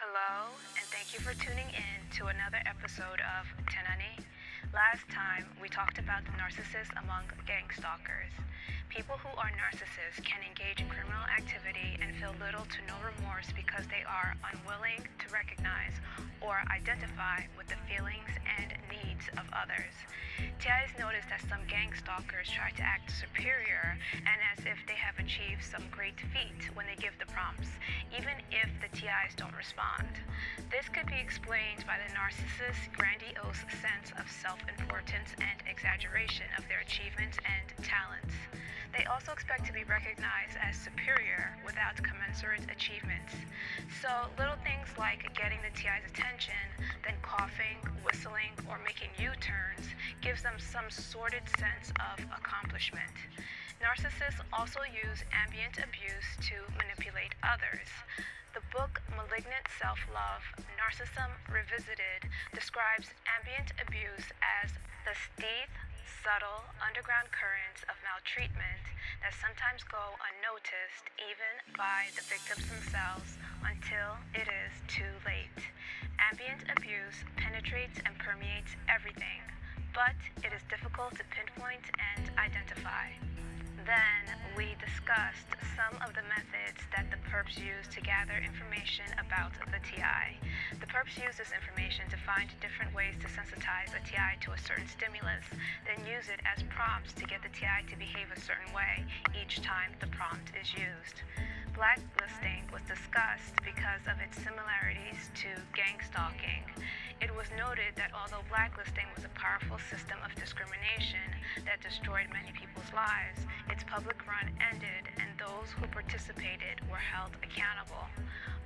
Hello, and thank you for tuning in to another episode of Tenunni. Last time, we talked about the narcissists among gang stalkers. People who are narcissists can engage in criminal activity and feel little to no remorse because they are unwilling to recognize or identify with the feelings and needs of others. TIs notice that some gang stalkers try to act superior and as if they have achieved some great feat when they give the prompts, even if the TIs don't respond. This could be explained by the narcissist's grandiose sense of self-importance and exaggeration of their achievements and talents. They also expect to be recognized as superior without commensurate achievements. So little things like getting the TI's attention, then coughing, whistling, or making U-turns gives them some sordid sense of accomplishment. Narcissists also use ambient abuse to manipulate others. The book Malignant Self-Love, Narcissism Revisited describes ambient abuse as the steep, subtle, underground currents of maltreatment that sometimes go unnoticed even by the victims themselves until it is too late. Ambient abuse penetrates and permeates everything, but it is difficult to pinpoint and identify. Then we discussed some of the methods that the perps use to gather information about the TI. The perps use this information to find different ways to sensitize a TI to a certain stimulus, then use it as prompts to get the TI to behave a certain way each time the prompt is used. Blacklisting was discussed because of its similarities to gang stalking. It was noted that although blacklisting was a powerful system of discrimination that destroyed many people's lives, its public run ended and those who participated were held accountable.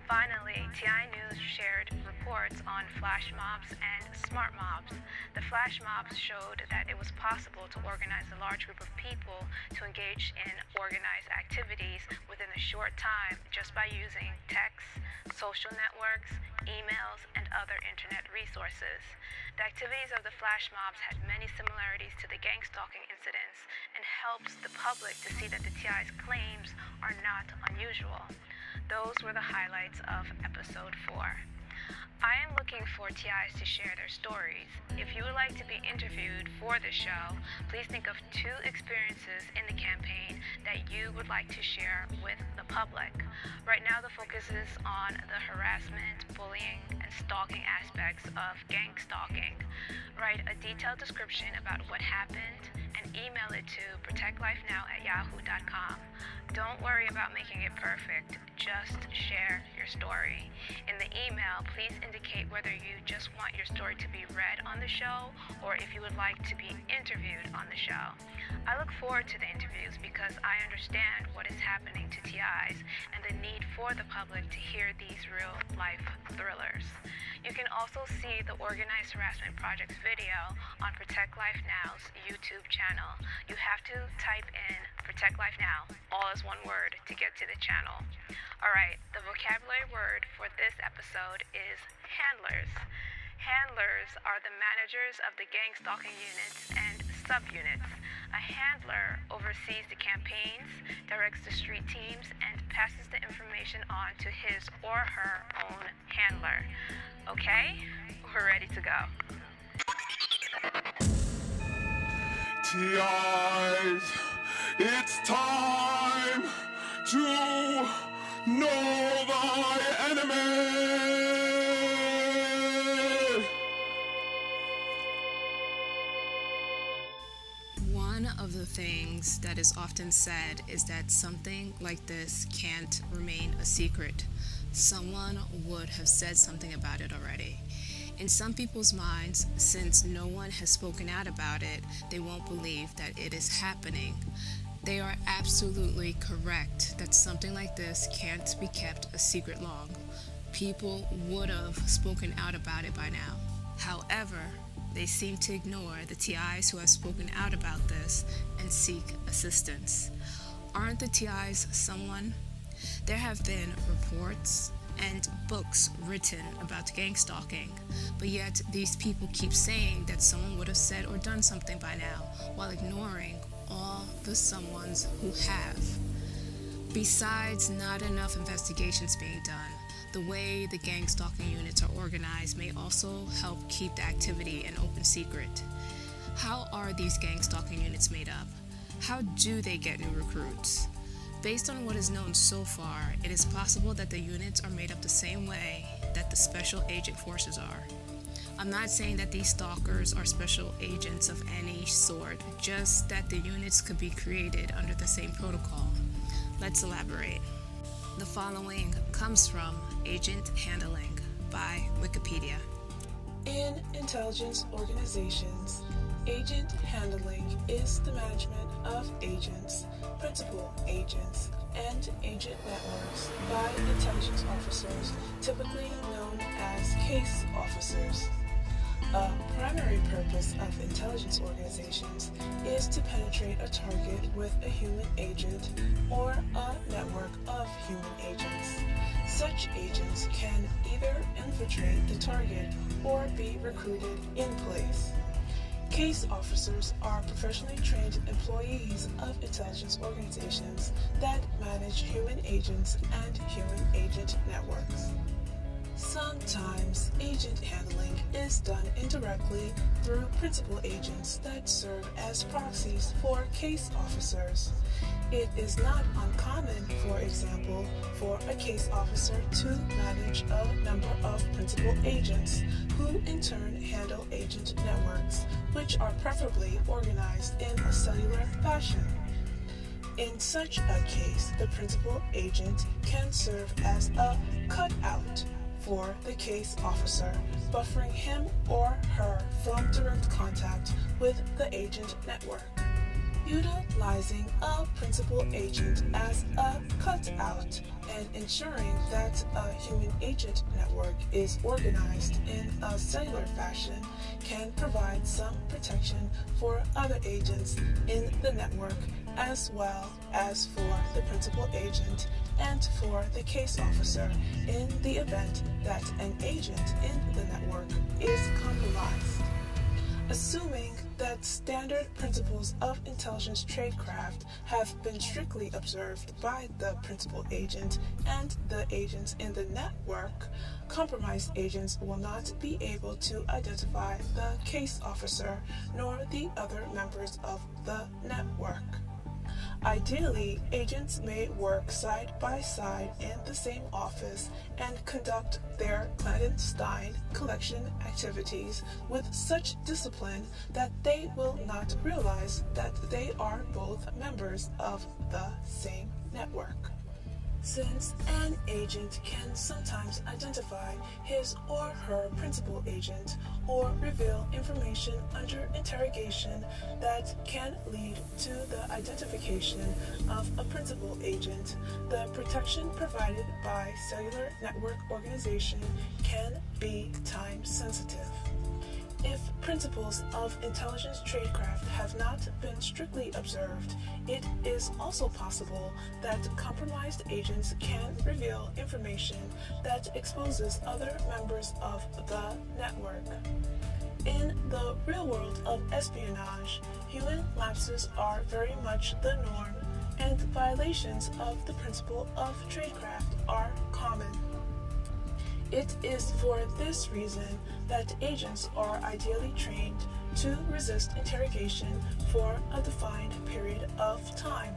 Finally, TI News shared reports on flash mobs and smart mobs. The flash mobs showed that it was possible to organize a large group of people to engage in organized activities within a short time just by using texts, social networks, emails, and other internet resources. The activities of the flash mobs had many similarities to the gang stalking incidents and helps the public to see that the TI's claims are not unusual. Those were the highlights of episode 4. I am looking for TIs to share their stories. If you would like to be interviewed for the show, please think of 2 experiences in the campaign that you would like to share with the public. Right now the focus is on the harassment, bullying, and stalking aspects of gang stalking. Write a detailed description about what happened and email it to ProtectLifeNow@yahoo.com. Don't worry about making it perfect, just share your story. In the email, please indicate whether you just want your story to be read on the show or if you would like to be interviewed on the show. I look forward to the interviews because I understand what is happening to TIs and the need for the public to hear these real-life thrillers. You can also see the Organized Harassment Project's video on Protect Life Now's YouTube channel. You have to type in Protect Life Now, all as one word, to get to the channel. Alright, the vocabulary word for this episode is handlers. Handlers are the managers of the gang stalking units and subunits. A handler oversees the campaigns, directs the street teams, and passes the information on to his or her own handler. Okay, we're ready to go. TIs, it's time to know thy enemy. One of the things that is often said is that something like this can't remain a secret. Someone would have said something about it already. In some people's minds, since no one has spoken out about it, they won't believe that it is happening. They are absolutely correct that something like this can't be kept a secret long. People would have spoken out about it by now. However, they seem to ignore the TIs who have spoken out about this and seek assistance. Aren't the TIs someone? There have been reports and books written about gang stalking, but yet these people keep saying that someone would have said or done something by now, while ignoring all the someones who have. Besides not enough investigations being done, The way the gang stalking units are organized may also help keep the activity an open secret. How are these gang stalking units made up? How do they get new recruits? Based on what is known so far, it is possible that the units are made up the same way that the special agent forces are. I'm not saying that these stalkers are special agents of any sort, just that the units could be created under the same protocol. Let's elaborate. The following comes from Agent Handling by Wikipedia. In intelligence organizations, agent handling is the management of agents, principal agents, and agent networks by intelligence officers, typically known as case officers. A primary purpose of intelligence organizations is to penetrate a target with a human agent or a network of human agents. Such agents can either infiltrate the target or be recruited in place. Case officers are professionally trained employees of intelligence organizations that manage human agents and human agent networks. Sometimes agent handling is done indirectly through principal agents that serve as proxies for case officers. It is not uncommon, for example, for a case officer to manage a number of principal agents who in turn handle agent networks, which are preferably organized in a cellular fashion. In such a case, the principal agent can serve as a cutout for the case officer, buffering him or her from direct contact with the agent network. Utilizing a principal agent as a cutout and ensuring that a human agent network is organized in a cellular fashion can provide some protection for other agents in the network as well as for the principal agent and for the case officer in the event that an agent in the network is compromised. Assuming that standard principles of intelligence tradecraft have been strictly observed by the principal agent and the agents in the network, compromised agents will not be able to identify the case officer nor the other members of the network. Ideally, agents may work side by side in the same office and conduct their clandestine collection activities with such discipline that they will not realize that they are both members of the same network. Since an agent can sometimes identify his or her principal agent or reveal information under interrogation that can lead to the identification of a principal agent, the protection provided by cellular network organization can be time sensitive. If principles of intelligence tradecraft have not been strictly observed, it is also possible that compromised agents can reveal information that exposes other members of the network. In the real world of espionage, human lapses are very much the norm, and violations of the principle of tradecraft are common. It is for this reason that agents are ideally trained to resist interrogation for a defined period of time.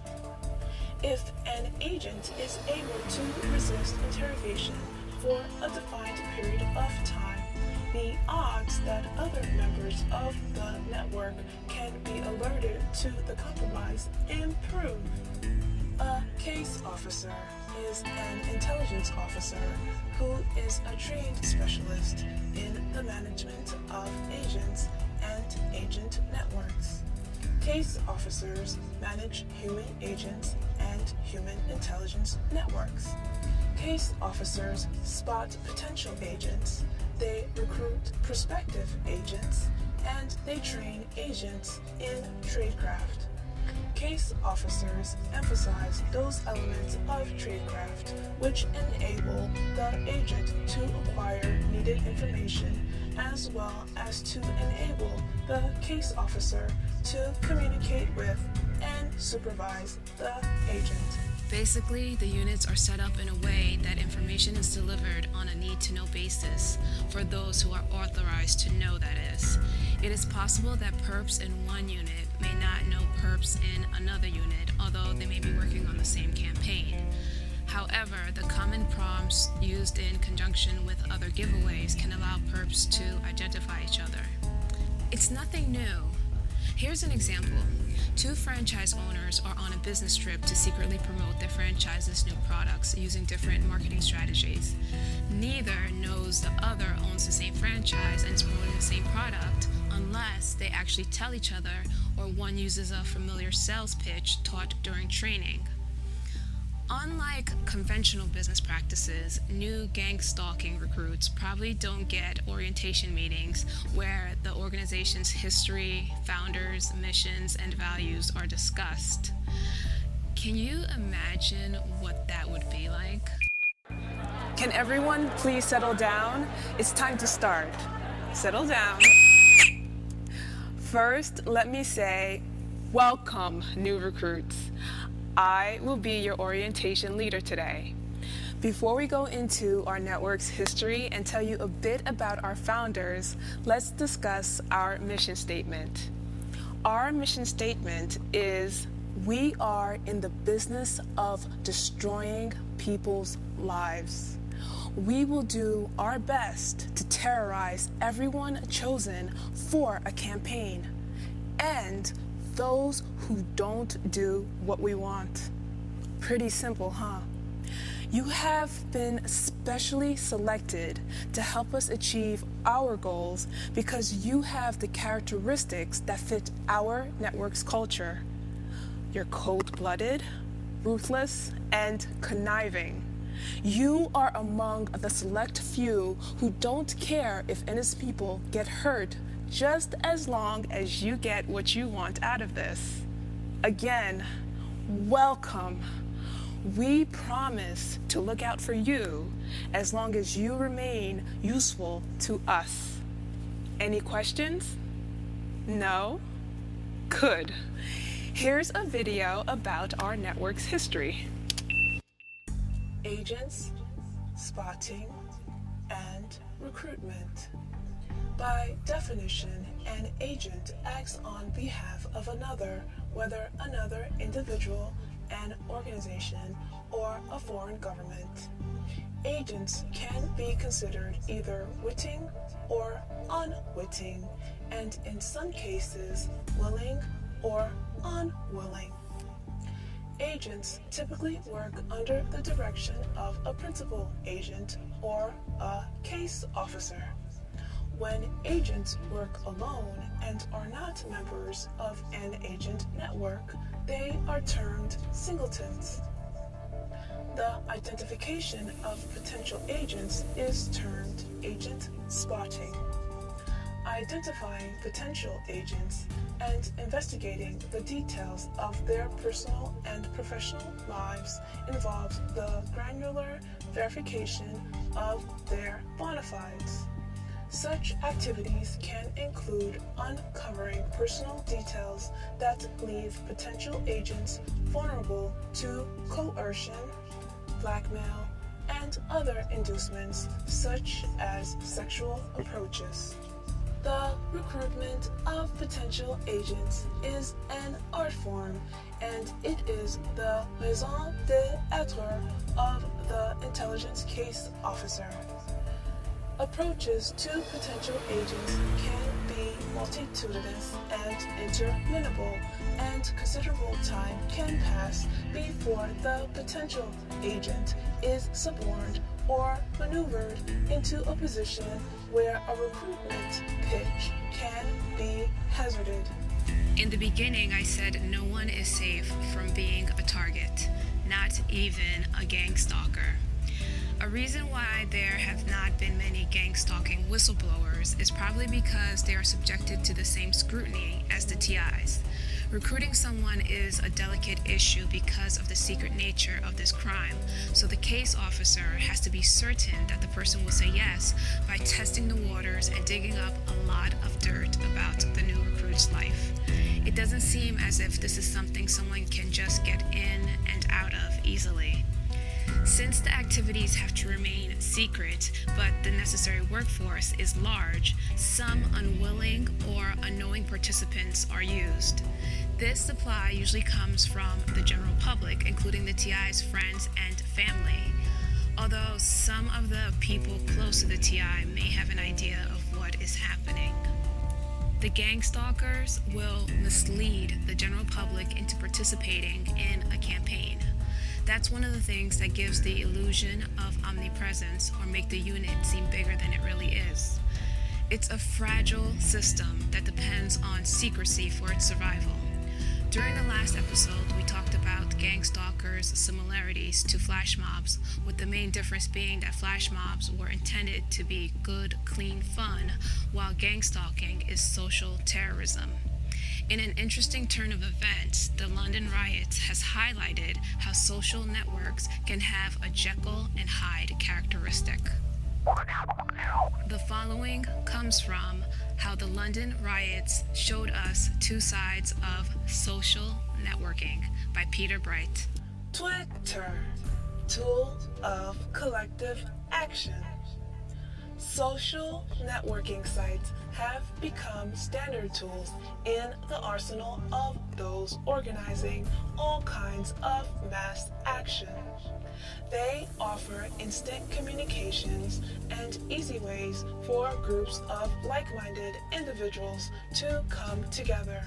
If an agent is able to resist interrogation for a defined period of time, the odds that other members of the network can be alerted to the compromise improve. A case officer is an intelligence officer who is a trained specialist in the management of agents and agent networks. Case officers manage human agents and human intelligence networks. Case officers spot potential agents, they recruit prospective agents, and they train agents in tradecraft. Case officers emphasize those elements of tradecraft which enable the agent to acquire needed information as well as to enable the case officer to communicate with and supervise the agent. Basically, the units are set up in a way that information is delivered on a need-to-know basis for those who are authorized to know, that is. It is possible that perps in one unit may not know perps in another unit, although they may be working on the same campaign. However, the common prompts used in conjunction with other giveaways can allow perps to identify each other. It's nothing new. Here's an example. Two franchise owners are on a business trip to secretly promote their franchise's new products using different marketing strategies. Neither knows the other owns the same franchise and is promoting the same product unless they actually tell each other, or one uses a familiar sales pitch taught during training. Unlike conventional business practices, new gang stalking recruits probably don't get orientation meetings where the organization's history, founders, missions, and values are discussed. Can you imagine what that would be like? Can everyone please settle down? It's time to start. Settle down. First, let me say, welcome, new recruits. I will be your orientation leader today. Before we go into our network's history and tell you a bit about our founders, let's discuss our mission statement. Our mission statement is, we are in the business of destroying people's lives. We will do our best to terrorize everyone chosen for a campaign and those who don't do what we want. Pretty simple, huh? You have been specially selected to help us achieve our goals because you have the characteristics that fit our network's culture. You're cold-blooded, ruthless, and conniving. You are among the select few who don't care if innocent people get hurt, just as long as you get what you want out of this. Again, welcome. We promise to look out for you as long as you remain useful to us. Any questions? No? Good. Here's a video about our network's history. Agents, spotting, and recruitment. By definition, an agent acts on behalf of another, whether another individual, an organization, or a foreign government. Agents can be considered either witting or unwitting, and in some cases, willing or unwilling. Agents typically work under the direction of a principal agent or a case officer. When agents work alone and are not members of an agent network, they are termed singletons. The identification of potential agents is termed agent spotting. Identifying potential agents and investigating the details of their personal and professional lives involves the granular verification of their bona fides. Such activities can include uncovering personal details that leave potential agents vulnerable to coercion, blackmail, and other inducements such as sexual approaches. The recruitment of potential agents is an art form, and it is the raison d'être of the intelligence case officer. Approaches to potential agents can be multitudinous and interminable, and considerable time can pass before the potential agent is suborned or maneuvered into a position where a recruitment pitch can be hazarded. In the beginning, I said no one is safe from being a target, not even a gang stalker. A reason why there have not been many gang stalking whistleblowers is probably because they are subjected to the same scrutiny as the TIs. Recruiting someone is a delicate issue because of the secret nature of this crime, so the case officer has to be certain that the person will say yes by testing the waters and digging up a lot of dirt about the new recruit's life. It doesn't seem as if this is something someone can just get in and out of easily. Since the activities have to remain secret, but the necessary workforce is large, some unwilling or unknowing participants are used. This supply usually comes from the general public, including the TI's friends and family, although some of the people close to the TI may have an idea of what is happening. The gang stalkers will mislead the general public into participating in a campaign. That's one of the things that gives the illusion of omnipresence or make the unit seem bigger than it really is. It's a fragile system that depends on secrecy for its survival. During the last episode, we talked about gang stalkers' similarities to flash mobs, with the main difference being that flash mobs were intended to be good, clean fun, while gang stalking is social terrorism. In an interesting turn of events, the London riots has highlighted how social networks can have a Jekyll and Hyde characteristic. The following comes from How the London Riots Showed Us Two Sides of Social Networking by Peter Bright. Twitter, tool of collective action. Social networking sites have become standard tools in the arsenal of those organizing all kinds of mass action. They offer instant communications and easy ways for groups of like-minded individuals to come together.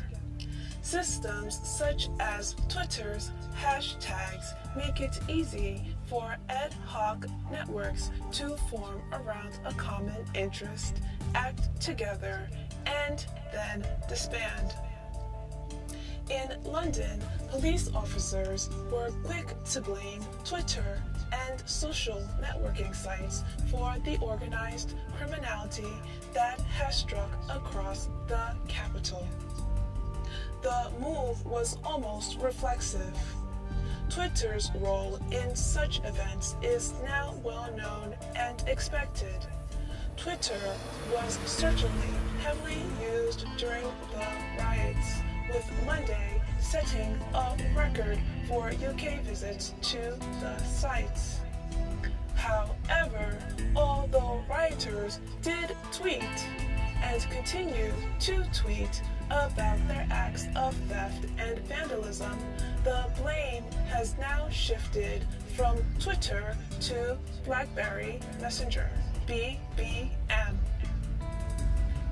Systems such as Twitter's hashtags make it easy for ad hoc networks to form around a common interest, act together, and then disband. In London, police officers were quick to blame Twitter and social networking sites for the organized criminality that has struck across the capital. The move was almost reflexive. Twitter's role in such events is now well known and expected. Twitter was certainly heavily used during the riots, with Monday setting a record for UK visits to the sites. However, although rioters did tweet and continue to tweet about their acts of theft and vandalism, the blame has now shifted from Twitter to BlackBerry Messenger, BBM.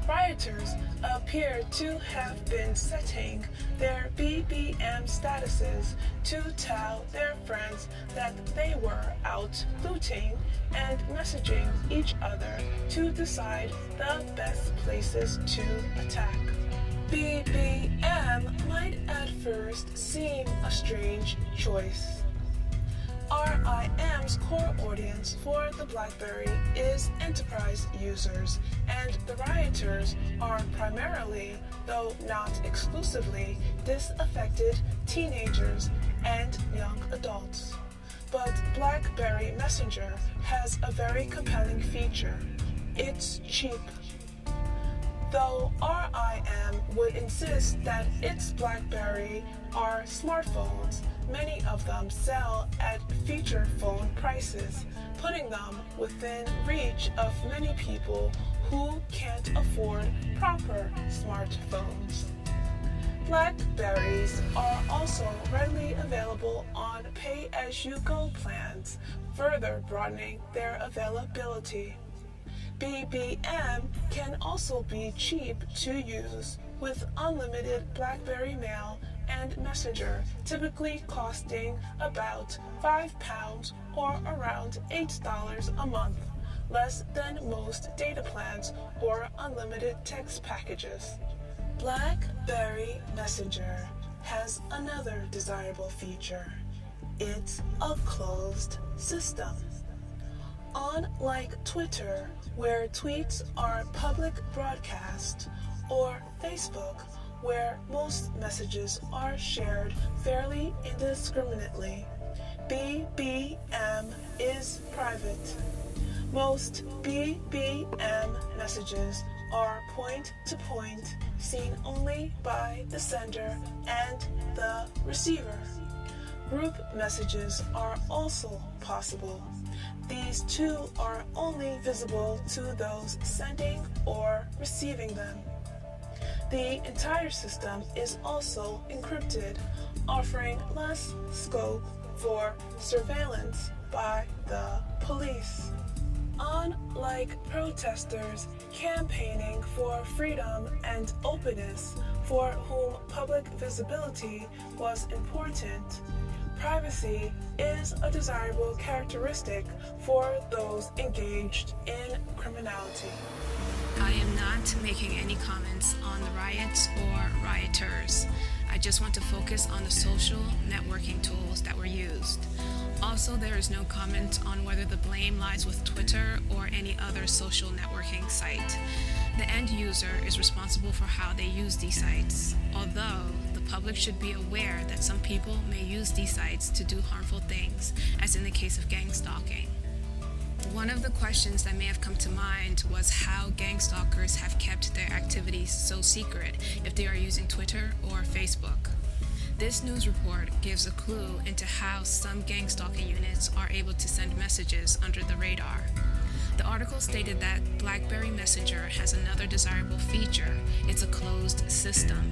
Rioters appear to have been setting their BBM statuses to tell their friends that they were out looting and messaging each other to decide the best places to attack. BBM might at first seem a strange choice. RIM's core audience for the BlackBerry is enterprise users, and the rioters are primarily, though not exclusively, disaffected teenagers and young adults. But BlackBerry Messenger has a very compelling feature. It's cheap. Though RIM would insist that its BlackBerry are smartphones, many of them sell at feature phone prices, putting them within reach of many people who can't afford proper smartphones. BlackBerries are also readily available on pay-as-you-go plans, further broadening their availability. BBM can also be cheap to use, with unlimited BlackBerry Mail and Messenger typically costing about £5 or around $8 a month, less than most data plans or unlimited text packages. BlackBerry Messenger has another desirable feature. It's a closed system. Unlike Twitter, where tweets are public broadcast, or Facebook, where most messages are shared fairly indiscriminately. BBM is private. Most BBM messages are point-to-point, seen only by the sender and the receiver. Group messages are also possible. These two are only visible to those sending or receiving them. The entire system is also encrypted, offering less scope for surveillance by the police. Unlike protesters campaigning for freedom and openness, for whom public visibility was important, privacy is a desirable characteristic for those engaged in criminality. I am not making any comments on the riots or rioters. I just want to focus on the social networking tools that were used. Also, there is no comment on whether the blame lies with Twitter or any other social networking site. The end user is responsible for how they use these sites, although the public should be aware that some people may use these sites to do harmful things, as in the case of gang stalking. One of the questions that may have come to mind was how gang stalkers have kept their activities so secret if they are using Twitter or Facebook. This news report gives a clue into how some gang stalking units are able to send messages under the radar. The article stated that BlackBerry Messenger has another desirable feature. It's a closed system.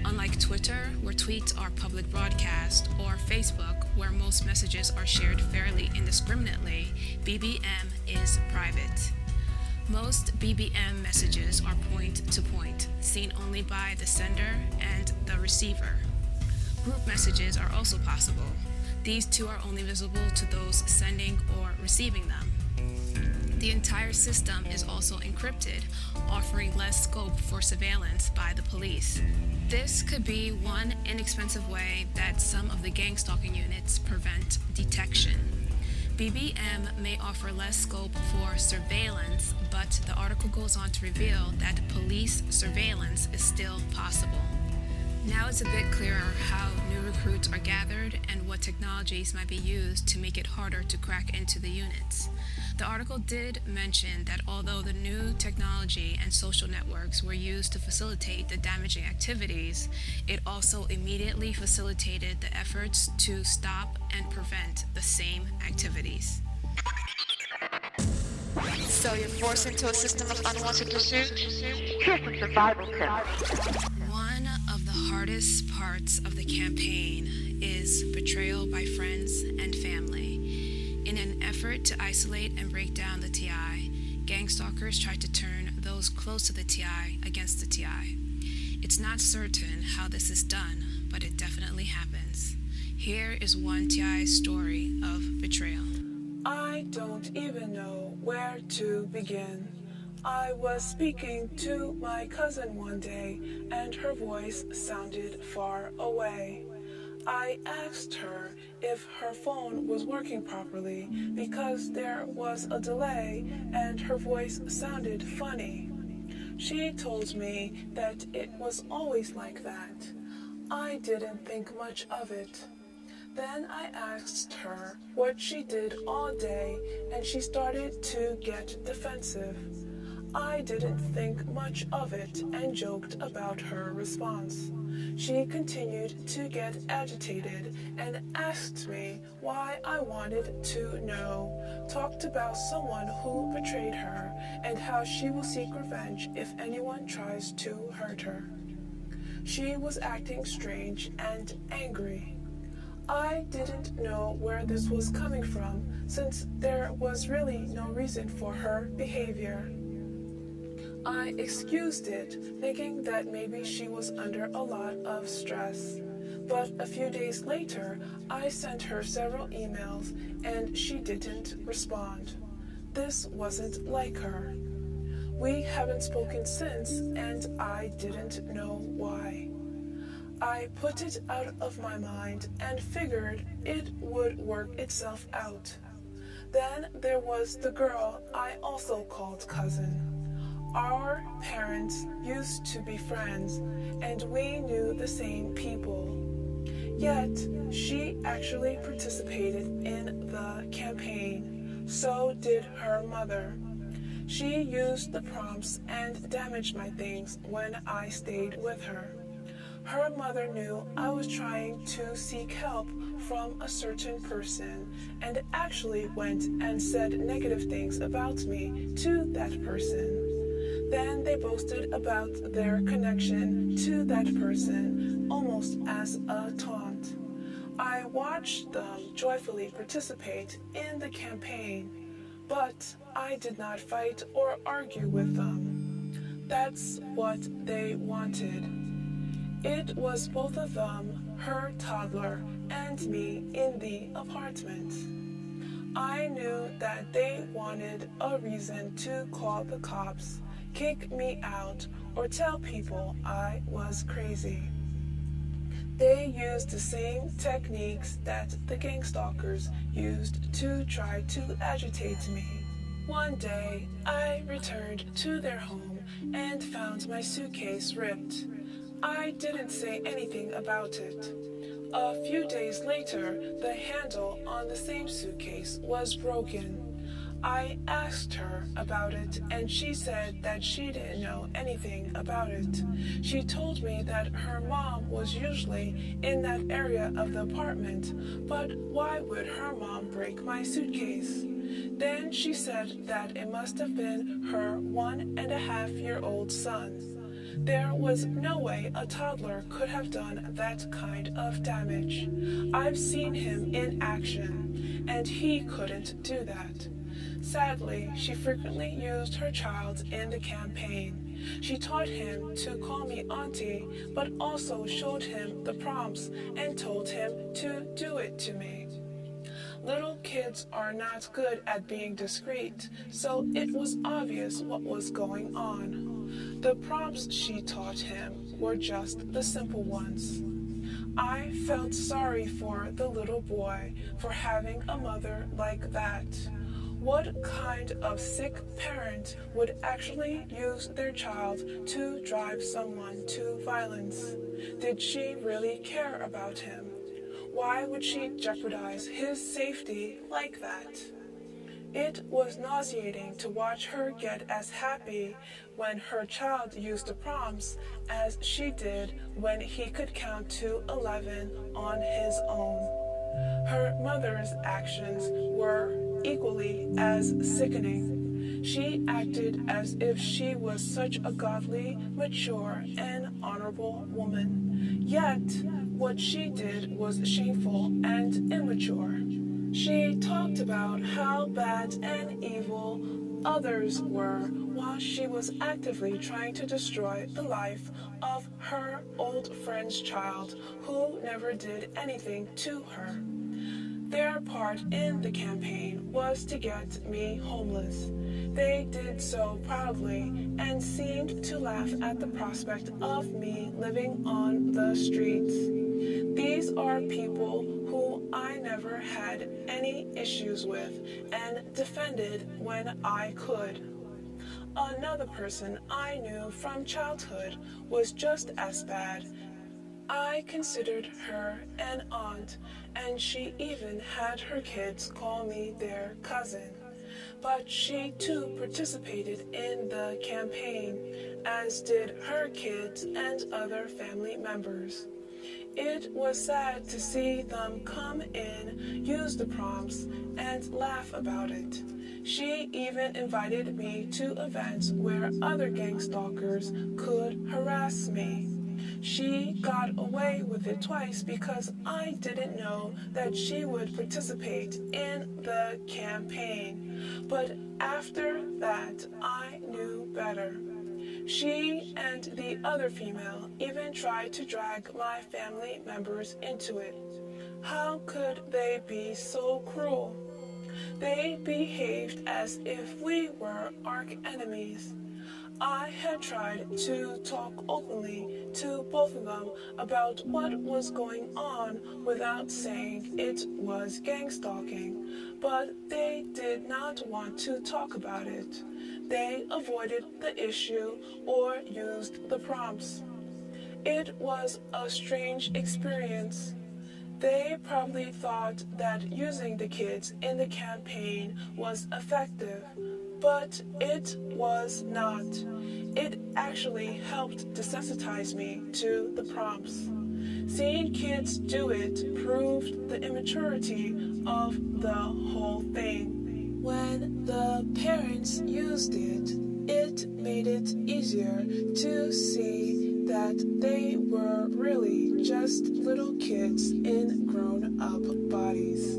Unlike Twitter, where tweets are public broadcast, or Facebook, where most messages are shared fairly indiscriminately, BBM is private. Most BBM messages are point-to-point, seen only by the sender and the receiver. Group messages are also possible. These two are only visible to those sending or receiving them. The entire system is also encrypted, offering less scope for surveillance by the police. This could be one inexpensive way that some of the gang stalking units prevent detection. BBM may offer less scope for surveillance, but the article goes on to reveal that police surveillance is still possible. Now it's a bit clearer how new recruits are gathered and what technologies might be used to make it harder to crack into the units. The article did mention that although the new technology and social networks were used to facilitate the damaging activities, it also immediately facilitated the efforts to stop and prevent the same activities. So you're forced into a system of unwanted pursuit? Here's some survival tips. One of the hardest parts of the campaign is betrayal by friends and family. In an effort to isolate and break down the TI, gang stalkers tried to turn those close to the TI against the TI. It's not certain how this is done, but it definitely happens. Here is one TI's story of betrayal. I don't even know where to begin. I was speaking to my cousin one day, and her voice sounded far away. I asked her if her phone was working properly because there was a delay and her voice sounded funny. She told me that it was always like that. I didn't think much of it. Then I asked her what she did all day, and she started to get defensive. I didn't think much of it and joked about her response. She continued to get agitated and asked me why I wanted to know, talked about someone who betrayed her and how she will seek revenge if anyone tries to hurt her. She was acting strange and angry. I didn't know where this was coming from since there was really no reason for her behavior. I excused it, thinking that maybe she was under a lot of stress. But a few days later, I sent her several emails and she didn't respond. This wasn't like her. We haven't spoken since, and I didn't know why. I put it out of my mind and figured it would work itself out. Then there was the girl I also called cousin. Our parents used to be friends, and we knew the same people. Yet, she actually participated in the campaign. So did her mother. She used the prompts and damaged my things when I stayed with her. Her mother knew I was trying to seek help from a certain person and actually went and said negative things about me to that person. Then they boasted about their connection to that person almost as a taunt. I watched them joyfully participate in the campaign, but I did not fight or argue with them. That's what they wanted. It was both of them, her toddler, and me in the apartment. I knew that they wanted a reason to call the cops, kick me out, or tell people I was crazy. They used the same techniques that the gang stalkers used to try to agitate me. One day, I returned to their home and found my suitcase ripped. I didn't say anything about it. A few days later, the handle on the same suitcase was broken. I asked her about it, and she said that she didn't know anything about it. She told me that her mom was usually in that area of the apartment, but why would her mom break my suitcase? Then she said that it must have been her 1.5-year-old son. There was no way a toddler could have done that kind of damage. I've seen him in action, and he couldn't do that. Sadly, she frequently used her child in the campaign. She taught him to call me auntie, but also showed him the prompts and told him to do it to me. Little kids are not good at being discreet, so it was obvious what was going on. The prompts she taught him were just the simple ones. I felt sorry for the little boy for having a mother like that. What kind of sick parent would actually use their child to drive someone to violence? Did she really care about him? Why would she jeopardize his safety like that? It was nauseating to watch her get as happy when her child used the prompts as she did when he could count to 11 on his own. Her mother's actions were equally as sickening. She acted as if she was such a godly, mature, and honorable woman. Yet, what she did was shameful and immature. She talked about how bad and evil others were while she was actively trying to destroy the life of her old friend's child who never did anything to her. Their part in the campaign was to get me homeless. They did so proudly and seemed to laugh at the prospect of me living on the streets. These are people who I never had any issues with and defended when I could. Another person I knew from childhood was just as bad. I considered her an aunt, and she even had her kids call me their cousin. But she too participated in the campaign, as did her kids and other family members. It was sad to see them come in, use the prompts, and laugh about it. She even invited me to events where other gang stalkers could harass me. She got away with it twice because I didn't know that she would participate in the campaign. But after that, I knew better. She and the other female even tried to drag my family members into it. How could they be so cruel? They behaved as if we were arch enemies. I had tried to talk openly to both of them about what was going on without saying it was gang stalking, but they did not want to talk about it. They avoided the issue or used the prompts. It was a strange experience. They probably thought that using the kids in the campaign was effective, but it was not. It actually helped desensitize me to the prompts. Seeing kids do it proved the immaturity of the whole thing. When the parents used it, it made it easier to see that they were really just little kids in grown-up bodies.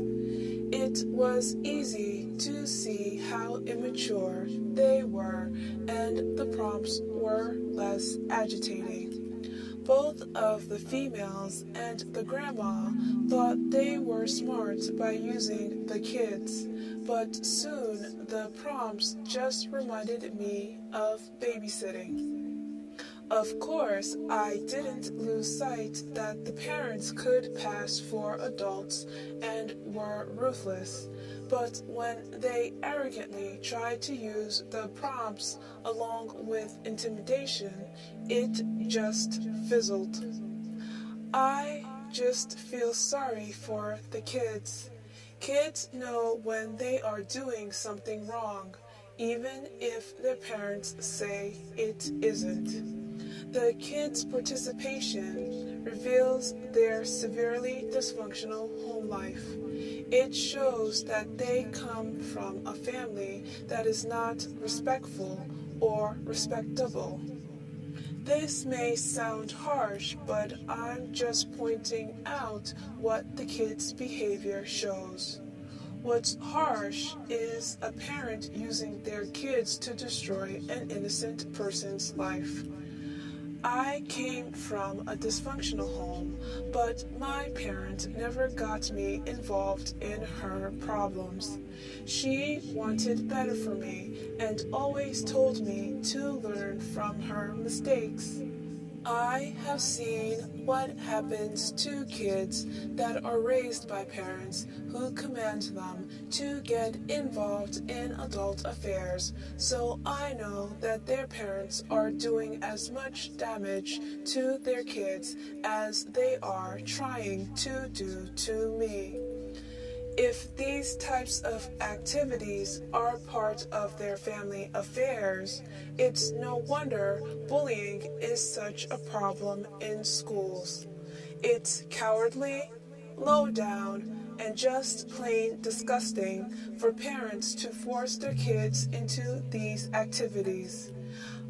It was easy to see how immature they were, and the prompts were less agitating. Both of the females and the grandma thought they were smart by using the kids, but soon the prompts just reminded me of babysitting. Of course, I didn't lose sight that the parents could pass for adults and were ruthless, but when they arrogantly tried to use the prompts along with intimidation, it just fizzled. I just feel sorry for the kids. Kids know when they are doing something wrong, even if their parents say it isn't. The kids' participation reveals their severely dysfunctional home life. It shows that they come from a family that is not respectful or respectable. This may sound harsh, but I'm just pointing out what the kids' behavior shows. What's harsh is a parent using their kids to destroy an innocent person's life. I came from a dysfunctional home, but my parent never got me involved in her problems. She wanted better for me and always told me to learn from her mistakes. I have seen what happens to kids that are raised by parents who command them to get involved in adult affairs, so I know that their parents are doing as much damage to their kids as they are trying to do to me. If these types of activities are part of their family affairs, it's no wonder bullying is such a problem in schools. It's cowardly, low down, and just plain disgusting for parents to force their kids into these activities.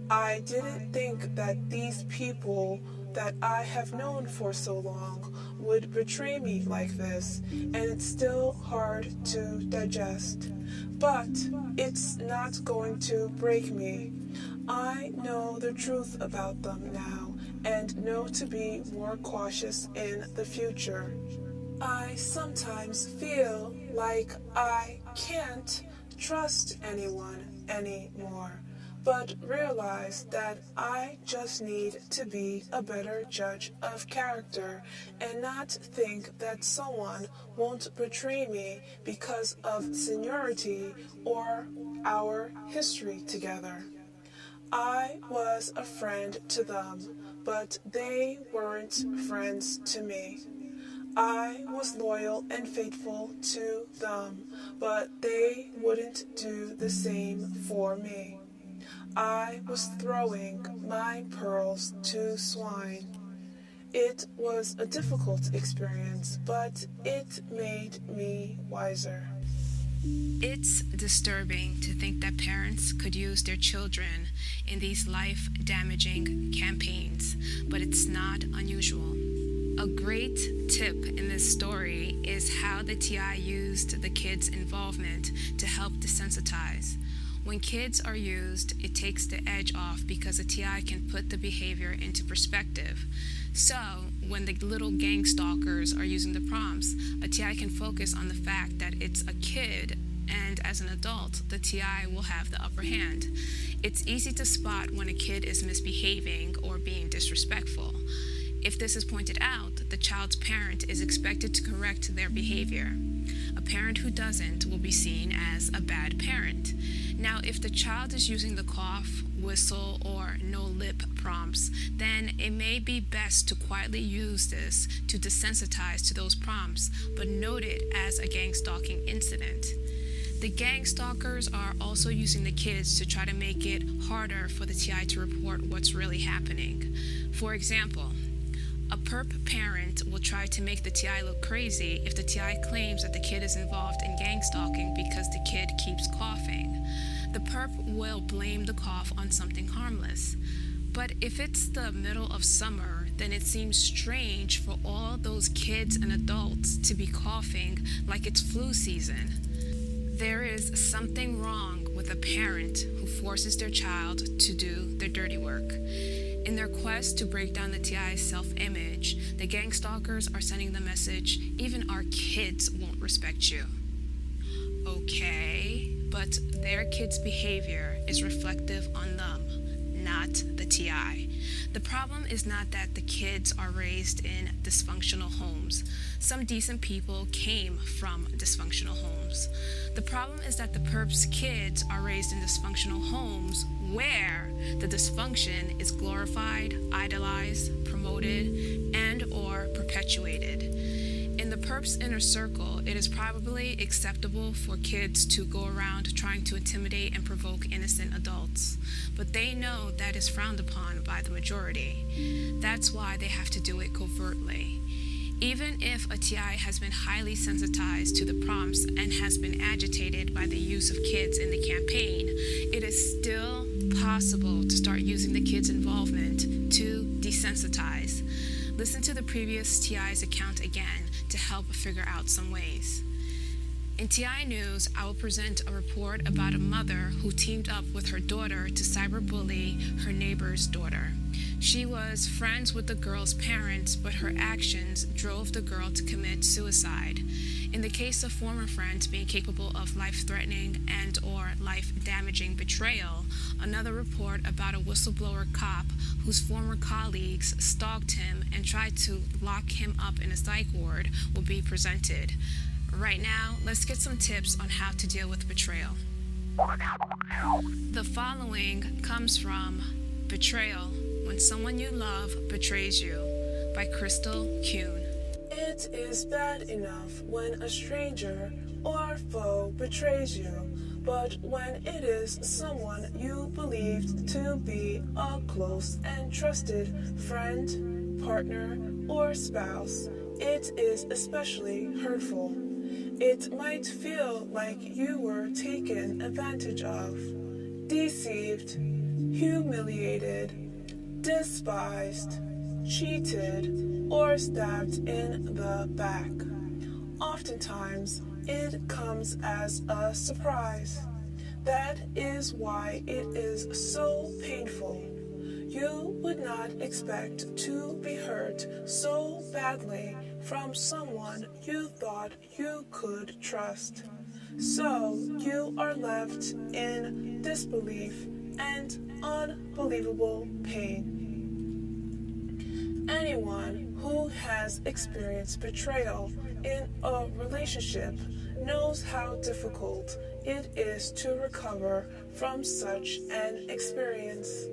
I didn't think that these people that I have known for so long would betray me like this, and it's still hard to digest. But it's not going to break me. I know the truth about them now, and know to be more cautious in the future. I sometimes feel like I can't trust anyone anymore, but realize that I just need to be a better judge of character and not think that someone won't betray me because of seniority or our history together. I was a friend to them, but they weren't friends to me. I was loyal and faithful to them, but they wouldn't do the same for me. I was throwing my pearls to swine. It was a difficult experience, but it made me wiser. It's disturbing to think that parents could use their children in these life-damaging campaigns, but it's not unusual. A great tip in this story is how the TI used the kids' involvement to help desensitize. When kids are used, it takes the edge off because a TI can put the behavior into perspective. So, when the little gang stalkers are using the prompts, a TI can focus on the fact that it's a kid and as an adult, the TI will have the upper hand. It's easy to spot when a kid is misbehaving or being disrespectful. If this is pointed out, the child's parent is expected to correct their behavior. A parent who doesn't will be seen as a bad parent. Now, if the child is using the cough, whistle, or no lip prompts, then it may be best to quietly use this to desensitize to those prompts, but note it as a gang stalking incident. The gang stalkers are also using the kids to try to make it harder for the TI to report what's really happening. For example, a perp parent will try to make the TI look crazy if the TI claims that the kid is involved in gang stalking because the kid keeps coughing. The perp will blame the cough on something harmless. But if it's the middle of summer, then it seems strange for all those kids and adults to be coughing like it's flu season. There is something wrong with a parent who forces their child to do their dirty work. In their quest to break down the TI's self-image, the gang stalkers are sending the message, even our kids won't respect you. Okay, but their kids' behavior is reflective on them, not the TI. The problem is not that the kids are raised in dysfunctional homes. Some decent people came from dysfunctional homes. The problem is that the perp's kids are raised in dysfunctional homes where the dysfunction is glorified, idolized, promoted, and or perpetuated. In the perp's inner circle, it is probably acceptable for kids to go around trying to intimidate and provoke innocent adults, but they know that is frowned upon by the majority. That's why they have to do it covertly. Even if a TI has been highly sensitized to the prompts and has been agitated by the use of kids in the campaign, it is still possible to start using the kids' involvement to desensitize. Listen to the previous TI's account again to help figure out some ways. In TI News, I will present a report about a mother who teamed up with her daughter to cyberbully her neighbor's daughter. She was friends with the girl's parents, but her actions drove the girl to commit suicide. In the case of former friends being capable of life-threatening and or life-damaging betrayal, another report about a whistleblower cop whose former colleagues stalked him and tried to lock him up in a psych ward will be presented. Right now, let's get some tips on how to deal with betrayal. The following comes from Betrayal, When Someone You Love Betrays You by Crystal Kuhn. It is bad enough when a stranger or foe betrays you, but when it is someone you believed to be a close and trusted friend, partner, or spouse, it is especially hurtful. It might feel like you were taken advantage of, deceived, humiliated, despised, cheated, or stabbed in the back. Oftentimes, it comes as a surprise. That is why it is so painful. You would not expect to be hurt so badly from someone you thought you could trust. So you are left in disbelief and unbelievable pain. Anyone who has experienced betrayal in a relationship knows how difficult it is to recover from such an experience.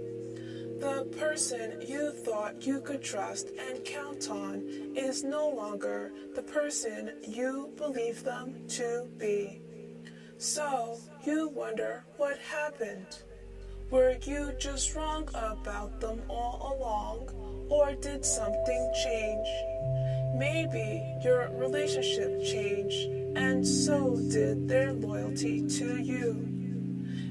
The person you thought you could trust and count on is no longer the person you believe them to be. So you wonder what happened. Were you just wrong about them all along, or did something change? Maybe your relationship changed, and so did their loyalty to you.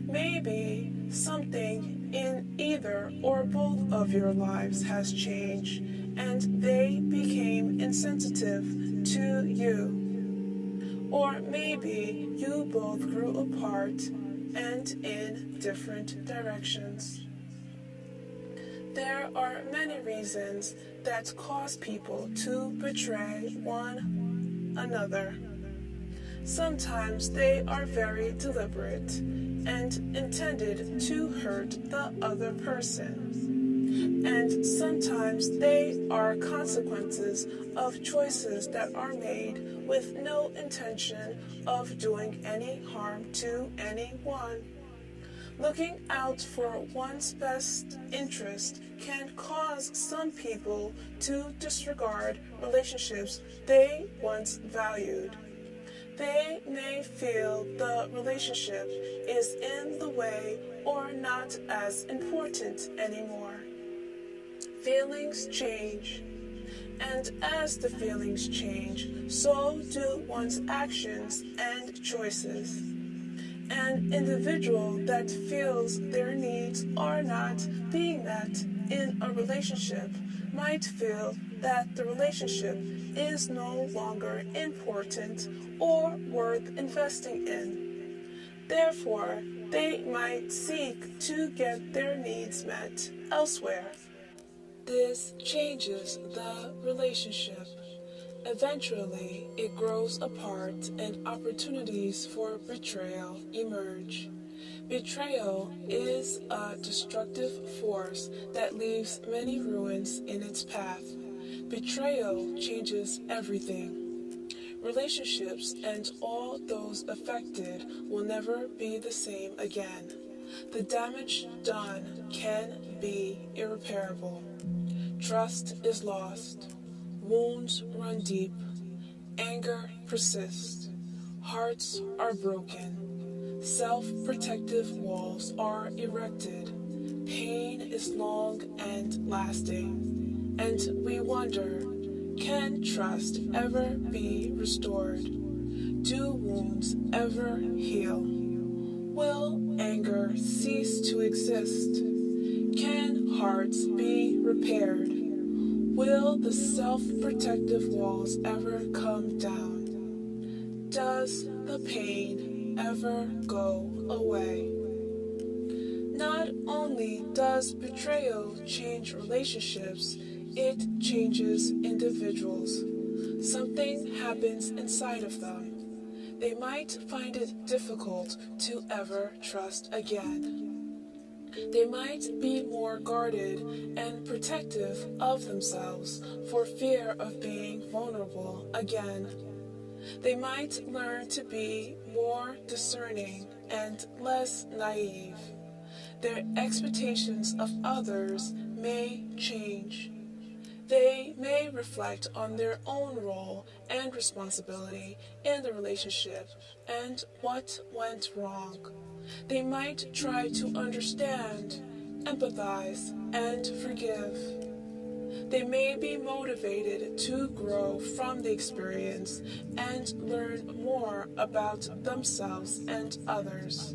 Maybe something in either or both of your lives has changed, and they became insensitive to you. Or maybe you both grew apart and in different directions. There are many reasons that cause people to betray one another. Sometimes they are very deliberate and intended to hurt the other person. And sometimes they are consequences of choices that are made with no intention of doing any harm to anyone. Looking out for one's best interest can cause some people to disregard relationships they once valued. They may feel the relationship is in the way or not as important anymore. Feelings change, and as the feelings change, so do one's actions and choices. An individual that feels their needs are not being met in a relationship might feel that the relationship is no longer important or worth investing in. Therefore, they might seek to get their needs met elsewhere. This changes the relationship. Eventually, it grows apart and opportunities for betrayal emerge. Betrayal is a destructive force that leaves many ruins in its path. Betrayal changes everything. Relationships and all those affected will never be the same again. The damage done can be irreparable. Trust is lost. Wounds run deep. Anger persists. Hearts are broken. Self-protective walls are erected. Pain is long and lasting. And we wonder, can trust ever be restored? Do wounds ever heal? Will anger cease to exist? Can hearts be repaired? Will the self-protective walls ever come down? Does the pain ever go away? Not only does betrayal change relationships, it changes individuals. Something happens inside of them. They might find it difficult to ever trust again. They might be more guarded and protective of themselves for fear of being vulnerable again. They might learn to be more discerning and less naive. Their expectations of others may change. They may reflect on their own role and responsibility in the relationship and what went wrong. They might try to understand, empathize, and forgive. They may be motivated to grow from the experience and learn more about themselves and others.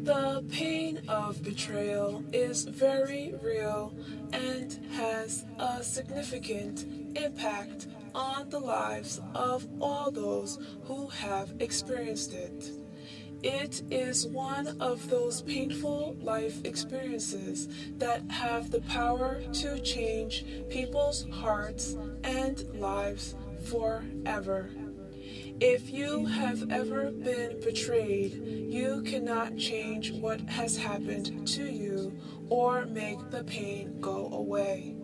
The pain of betrayal is very real and has a significant impact on the lives of all those who have experienced it. It is one of those painful life experiences that have the power to change people's hearts and lives forever. If you have ever been betrayed, you cannot change what has happened to you or make the pain go away.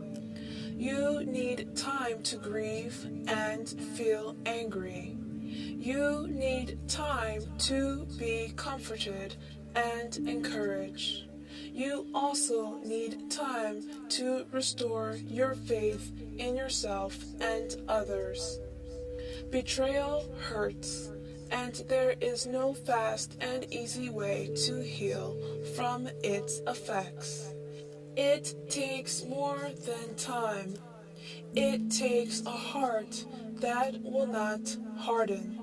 You need time to grieve and feel angry. You need time to be comforted and encouraged. You also need time to restore your faith in yourself and others. Betrayal hurts, and there is no fast and easy way to heal from its effects. It takes more than time. It takes a heart that will not harden.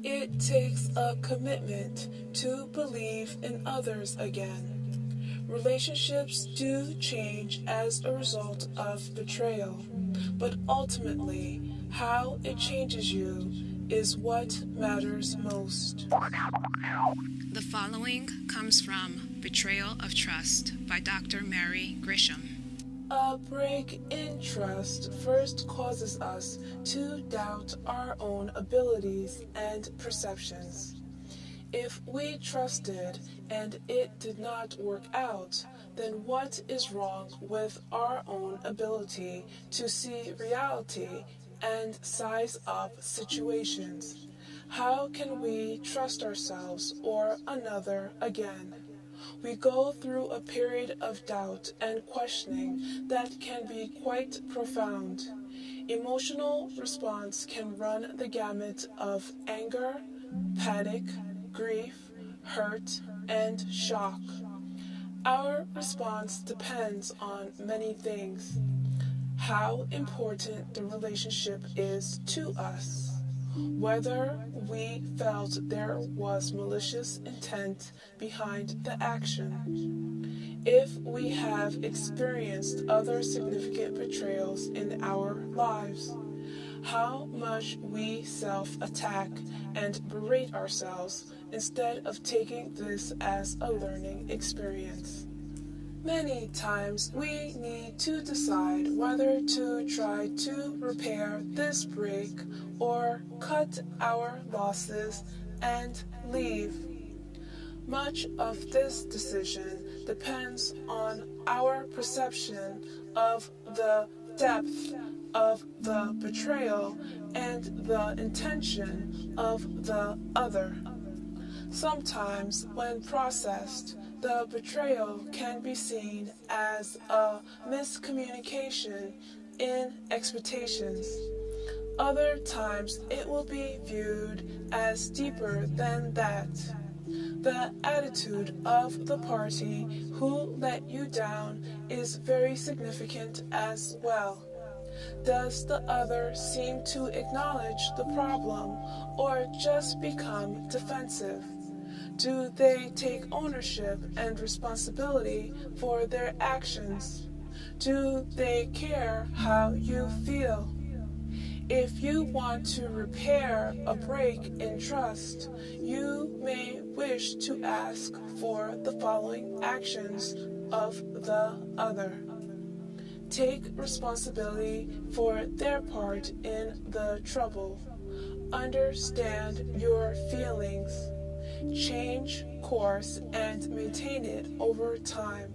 It takes a commitment to believe in others again. Relationships do change as a result of betrayal, but ultimately, how it changes you is what matters most. The following comes from Betrayal of Trust by Dr. Mary Grisham. A break in trust first causes us to doubt our own abilities and perceptions. If we trusted and it did not work out, then what is wrong with our own ability to see reality and size up situations? How can we trust ourselves or another again? We go through a period of doubt and questioning that can be quite profound. Emotional response can run the gamut of anger, panic, grief, hurt, and shock. Our response depends on many things. How important the relationship is to us. Whether we felt there was malicious intent behind the action. If we have experienced other significant betrayals in our lives. How much we self-attack and berate ourselves instead of taking this as a learning experience. Many times we need to decide whether to try to repair this break or cut our losses and leave. Much of this decision depends on our perception of the depth of the betrayal and the intention of the other. Sometimes, when processed, the betrayal can be seen as a miscommunication in expectations. Other times, it will be viewed as deeper than that. The attitude of the party who let you down is very significant as well. Does the other seem to acknowledge the problem or just become defensive? Do they take ownership and responsibility for their actions? Do they care how you feel? If you want to repair a break in trust, you may wish to ask for the following actions of the other. Take responsibility for their part in the trouble. Understand your feelings. Change course and maintain it over time.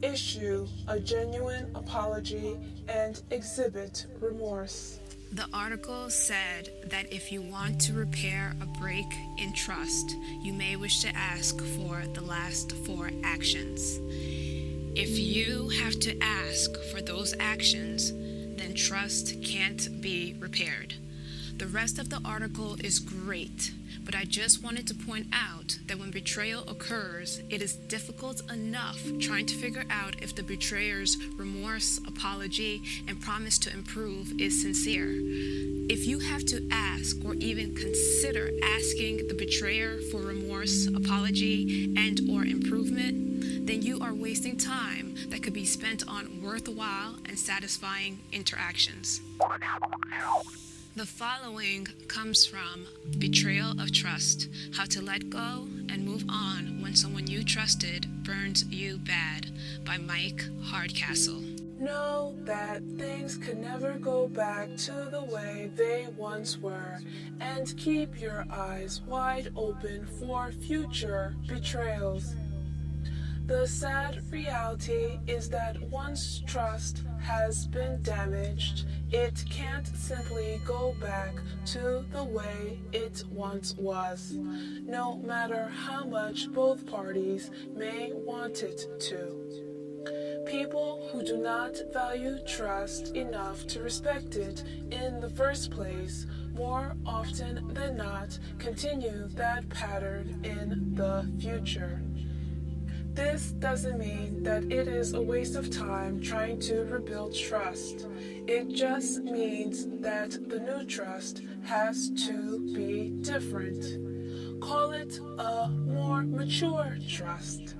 Issue a genuine apology and exhibit remorse. The article said that if you want to repair a break in trust, you may wish to ask for the last 4 actions. If you have to ask for those actions, then trust can't be repaired. The rest of the article is great, but I just wanted to point out that when betrayal occurs, it is difficult enough trying to figure out if the betrayer's remorse, apology, and promise to improve is sincere. If you have to ask or even consider asking the betrayer for remorse, apology, and or improvement, then you are wasting time that could be spent on worthwhile and satisfying interactions. The following comes from Betrayal of Trust, How to Let Go and Move On When Someone You Trusted Burns You Bad by Mike Hardcastle. Know that things can never go back to the way they once were, and keep your eyes wide open for future betrayals. The sad reality is that once trust has been damaged, it can't simply go back to the way it once was, no matter how much both parties may want it to. People who do not value trust enough to respect it in the first place, more often than not, continue that pattern in the future. This doesn't mean that it is a waste of time trying to rebuild trust. It just means that the new trust has to be different. Call it a more mature trust.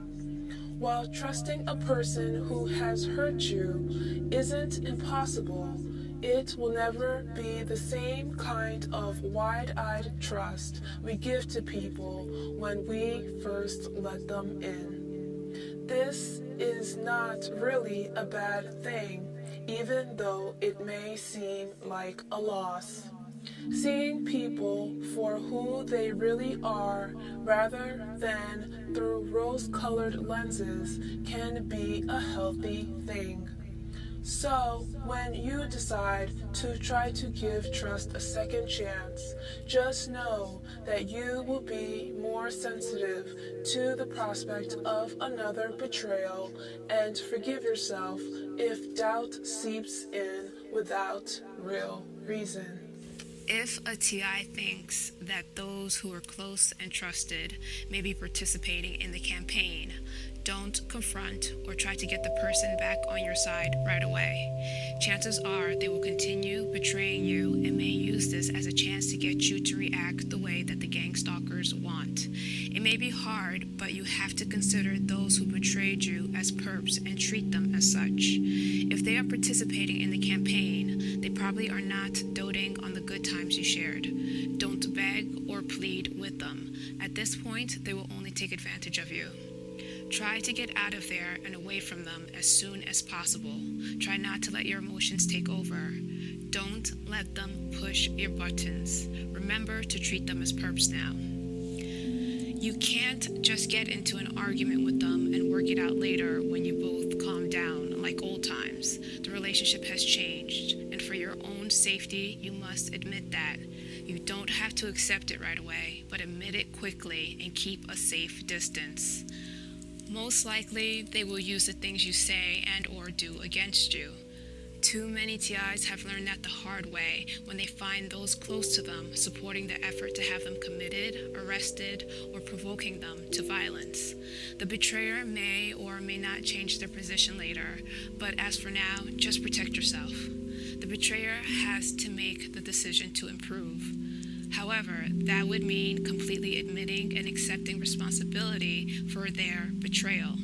While trusting a person who has hurt you isn't impossible, it will never be the same kind of wide-eyed trust we give to people when we first let them in. This is is not really a bad thing, even though it may seem like a loss. Seeing people for who they really are rather than through rose-colored lenses can be a healthy thing. So, when you decide to try to give trust a second chance, just know that you will be more sensitive to the prospect of another betrayal and forgive yourself if doubt seeps in without real reason. If a TI thinks that those who are close and trusted may be participating in the campaign, don't confront or try to get the person back on your side right away. Chances are they will continue betraying you and may use this as a chance to get you to react the way that the gang stalkers want. It may be hard, but you have to consider those who betrayed you as perps and treat them as such. If they are participating in the campaign, they probably are not doting on the good times you shared. Don't beg or plead with them. At this point, they will only take advantage of you. Try to get out of there and away from them as soon as possible. Try not to let your emotions take over. Don't let them push your buttons. Remember to treat them as perps now. You can't just get into an argument with them and work it out later when you both calm down like old times. The relationship has changed, and for your own safety, you must admit that. You don't have to accept it right away, but admit it quickly and keep a safe distance. Most likely, they will use the things you say and or do against you. Too many TIs have learned that the hard way when they find those close to them supporting the effort to have them committed, arrested, or provoking them to violence. The betrayer may or may not change their position later, but as for now, just protect yourself. The betrayer has to make the decision to improve. However, that would mean completely admitting and accepting responsibility for their betrayal.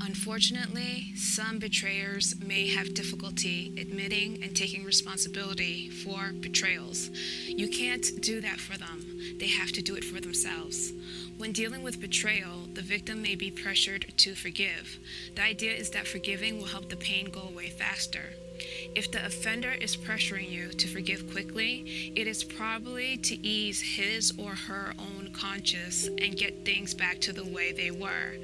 Unfortunately, some betrayers may have difficulty admitting and taking responsibility for betrayals. You can't do that for them. They have to do it for themselves. When dealing with betrayal, the victim may be pressured to forgive. The idea is that forgiving will help the pain go away faster. If the offender is pressuring you to forgive quickly, it is probably to ease his or her own conscience and get things back to the way they were.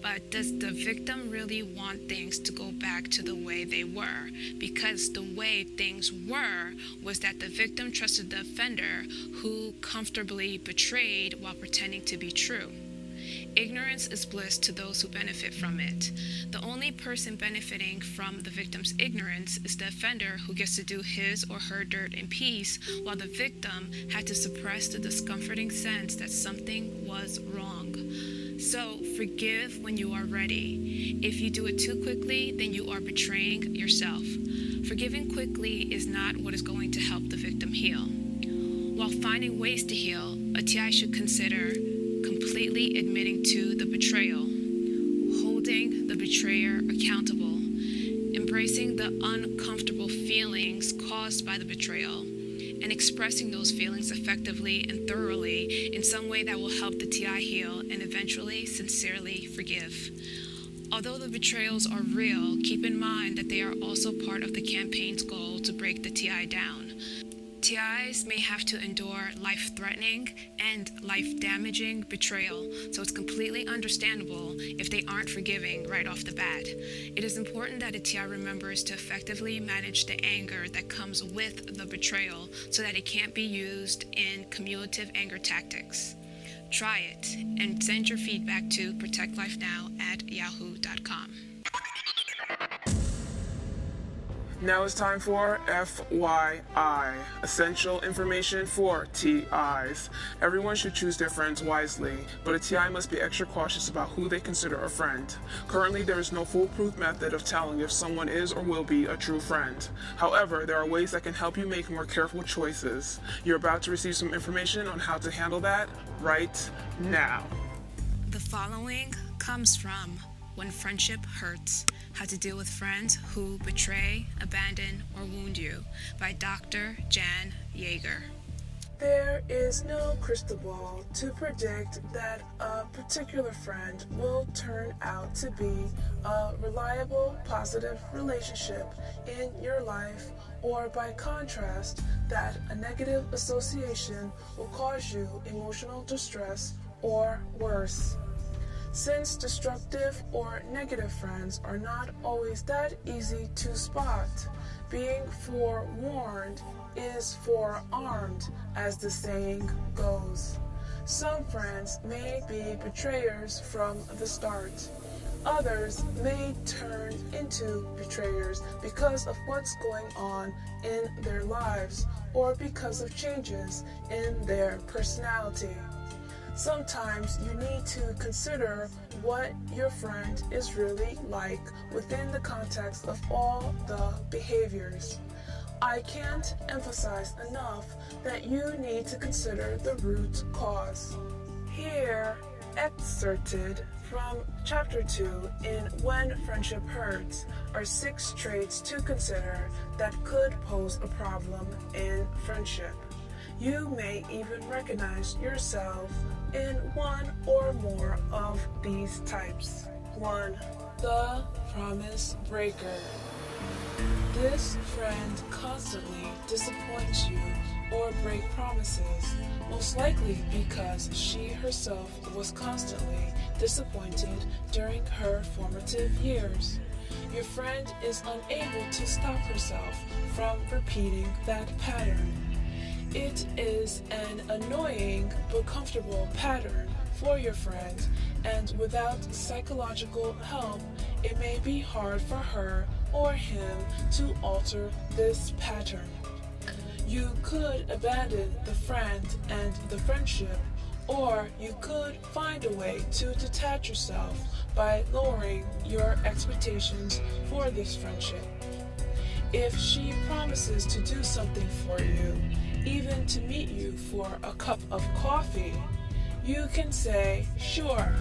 But does the victim really want things to go back to the way they were? Because the way things were was that the victim trusted the offender, who comfortably betrayed while pretending to be true. Ignorance is bliss to those who benefit from it. The only person benefiting from the victim's ignorance is the offender, who gets to do his or her dirt in peace, while the victim had to suppress the discomforting sense that something was wrong. So forgive when you are ready. If you do it too quickly, then you are betraying yourself. Forgiving quickly is not what is going to help the victim heal. While finding ways to heal, a TI should consider completely admitting to the betrayal, holding the betrayer accountable, embracing the uncomfortable feelings caused by the betrayal, and expressing those feelings effectively and thoroughly in some way that will help the TI heal and eventually sincerely forgive. Although the betrayals are real, keep in mind that they are also part of the campaign's goal to break the TI down. TIs may have to endure life-threatening and life-damaging betrayal, so it's completely understandable if they aren't forgiving right off the bat. It is important that a TI remembers to effectively manage the anger that comes with the betrayal so that it can't be used in cumulative anger tactics. Try it and send your feedback to ProtectLifeNow@yahoo.com. Now it's time for FYI, essential information for TIs. Everyone should choose their friends wisely, but a TI must be extra cautious about who they consider a friend. Currently, there is no foolproof method of telling if someone is or will be a true friend. However, there are ways that can help you make more careful choices. You're about to receive some information on how to handle that right now. The following comes from When Friendship Hurts, How to Deal with Friends Who Betray, Abandon, or Wound You by Dr. Jan Yeager. There is no crystal ball to predict that a particular friend will turn out to be a reliable, positive relationship in your life, or by contrast, that a negative association will cause you emotional distress or worse. Since destructive or negative friends are not always that easy to spot, being forewarned is forearmed, as the saying goes. Some friends may be betrayers from the start. Others may turn into betrayers because of what's going on in their lives or because of changes in their personality. Sometimes you need to consider what your friend is really like within the context of all the behaviors. I can't emphasize enough that you need to consider the root cause. Here, excerpted from Chapter 2 in When Friendship Hurts, are 6 traits to consider that could pose a problem in friendship. You may even recognize yourself in one or more of these types. 1. The promise breaker. This friend constantly disappoints you or breaks promises, most likely because she herself was constantly disappointed during her formative years. Your friend is unable to stop herself from repeating that pattern. It is an annoying but comfortable pattern for your friend, and without psychological help, it may be hard for her or him to alter this pattern. You could abandon the friend and the friendship, or you could find a way to detach yourself by lowering your expectations for this friendship. If she promises to do something for you, even to meet you for a cup of coffee, you can say, sure,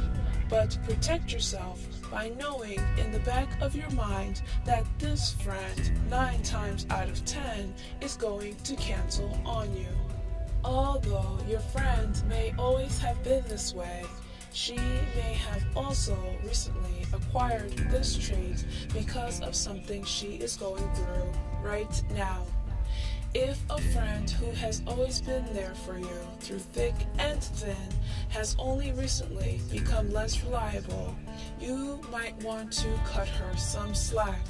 but protect yourself by knowing in the back of your mind that this friend 9 times out of 10 is going to cancel on you. Although your friend may always have been this way, she may have also recently acquired this trait because of something she is going through right now. If a friend who has always been there for you through thick and thin has only recently become less reliable, you might want to cut her some slack.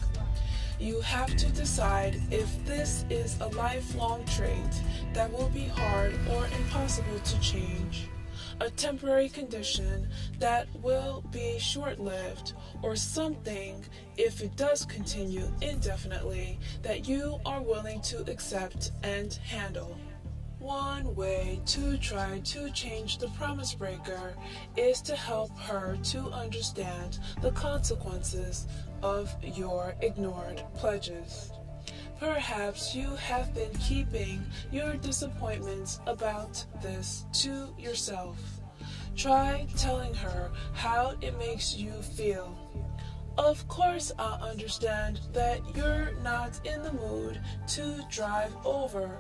You have to decide if this is a lifelong trait that will be hard or impossible to change, a temporary condition that will be short-lived, or something, if it does continue indefinitely, that you are willing to accept and handle. One way to try to change the promise breaker is to help her to understand the consequences of your ignored pledges. Perhaps you have been keeping your disappointments about this to yourself. Try telling her how it makes you feel. Of course, I understand that you're not in the mood to drive over,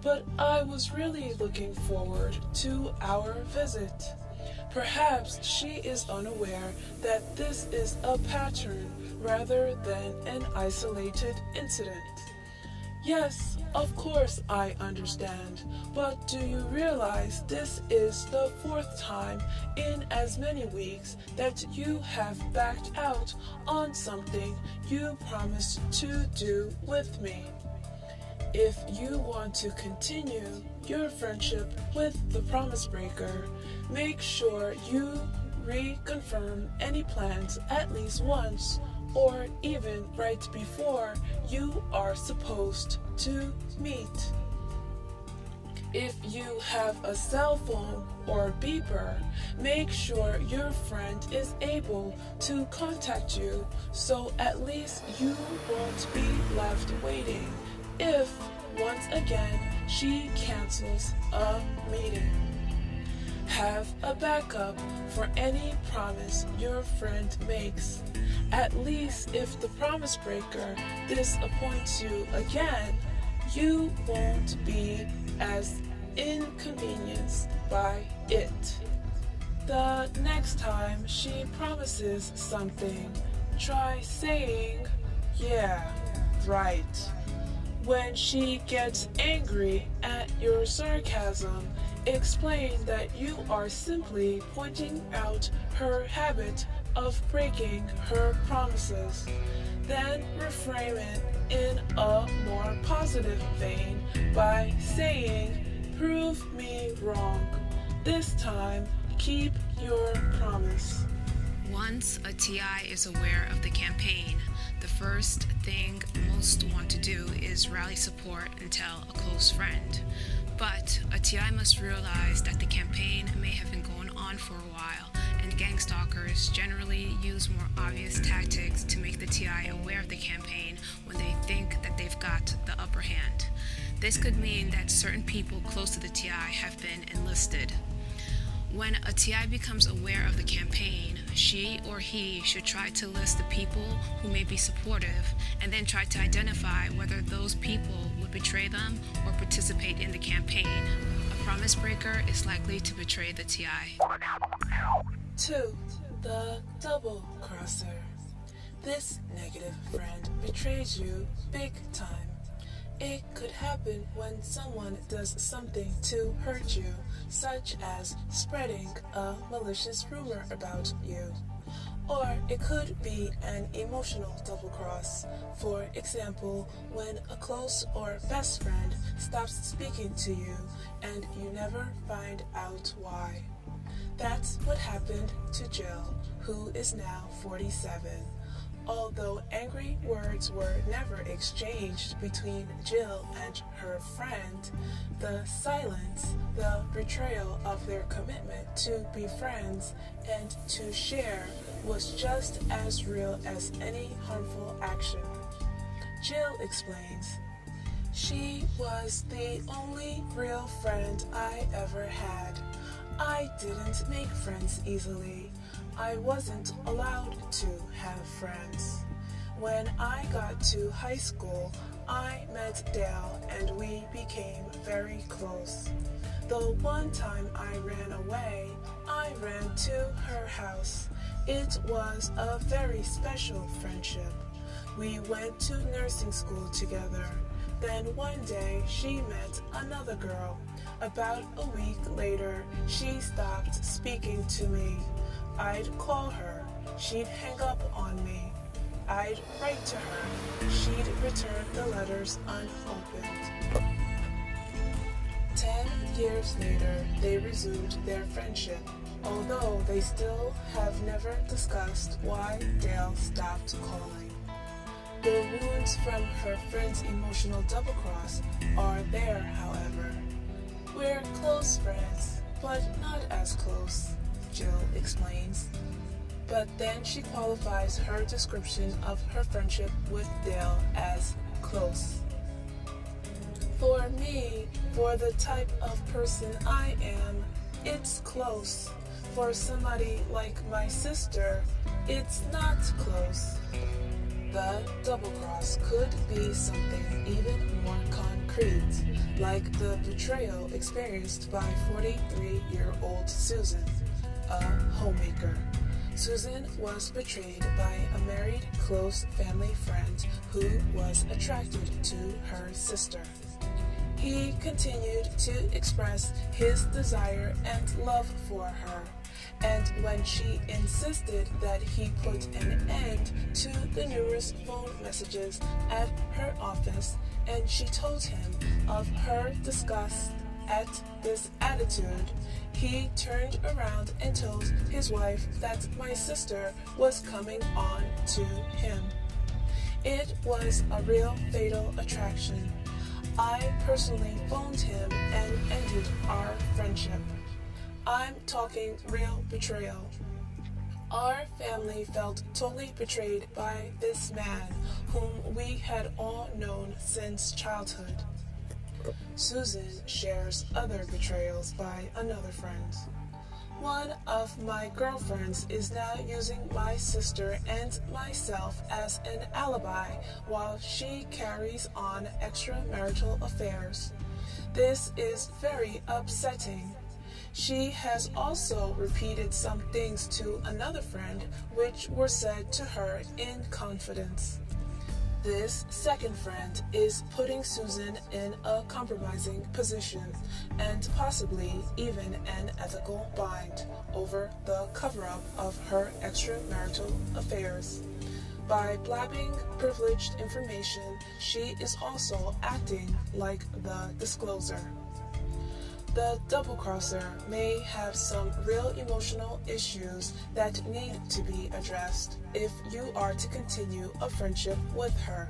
but I was really looking forward to our visit. Perhaps she is unaware that this is a pattern rather than an isolated incident. Yes, of course I understand, but do you realize this is the 4th time in as many weeks that you have backed out on something you promised to do with me? If you want to continue your friendship with the promise breaker, make sure you reconfirm any plans at least once, or even right before you are supposed to meet. If you have a cell phone or beeper, make sure your friend is able to contact you, so at least you won't be left waiting if, once again, she cancels a meeting. Have a backup for any promise your friend makes. At least if the promise breaker disappoints you again, you won't be as inconvenienced by it. The next time she promises something, try saying, "Yeah, right." When she gets angry at your sarcasm, explain that you are simply pointing out her habit of breaking her promises. Then reframe it in a more positive vein by saying, "Prove me wrong. This time, keep your promise." Once a TI is aware of the campaign, the first thing most want to do is rally support and tell a close friend. But a TI must realize that the campaign may have been going on for a while, and gang stalkers generally use more obvious tactics to make the TI aware of the campaign when they think that they've got the upper hand. This could mean that certain people close to the TI have been enlisted. When a TI becomes aware of the campaign, she or he should try to list the people who may be supportive and then try to identify whether those people would betray them or participate in the campaign. A promise breaker is likely to betray the TI. 2. The double crosser. This negative friend betrays you big time. It could happen when someone does something to hurt you, such as spreading a malicious rumor about you. Or it could be an emotional double cross. For example, when a close or best friend stops speaking to you and you never find out why. That's what happened to Jill, who is now 47. Although angry words were never exchanged between Jill and her friend, the silence, the betrayal of their commitment to be friends and to share was just as real as any harmful action. Jill explains, "She was the only real friend I ever had. I didn't make friends easily. I wasn't allowed to have friends. When I got to high school, I met Dale and we became very close. The one time I ran away, I ran to her house. It was a very special friendship. We went to nursing school together. Then one day she met another girl. About a week later, she stopped speaking to me. I'd call her. She'd hang up on me. I'd write to her. She'd return the letters unopened. 10 years later, they resumed their friendship, although they still have never discussed why Dale stopped calling. The wounds from her friend's emotional double-cross are there, however. We're close friends, but not as close, Jill explains. But then she qualifies her description of her friendship with Dale as close. For me, for the type of person I am, it's close. For somebody like my sister, it's not close. The double cross could be something even more concrete, like the betrayal experienced by 43-year-old Susan, a homemaker. Susan was betrayed by a married, close family friend who was attracted to her sister. He continued to express his desire and love for her, and when she insisted that he put an end to the numerous phone messages at her office, and she told him of her disgust at this attitude, he turned around and told his wife that my sister was coming on to him. It was a real fatal attraction. I personally phoned him and ended our friendship. I'm talking real betrayal. Our family felt totally betrayed by this man whom we had all known since childhood. Susan shares other betrayals by another friend. One of my girlfriends is now using my sister and myself as an alibi while she carries on extramarital affairs. This is very upsetting. She has also repeated some things to another friend which were said to her in confidence. This second friend is putting Susan in a compromising position and possibly even an ethical bind over the cover-up of her extramarital affairs. By blabbing privileged information, she is also acting like the discloser. The double-crosser may have some real emotional issues that need to be addressed if you are to continue a friendship with her.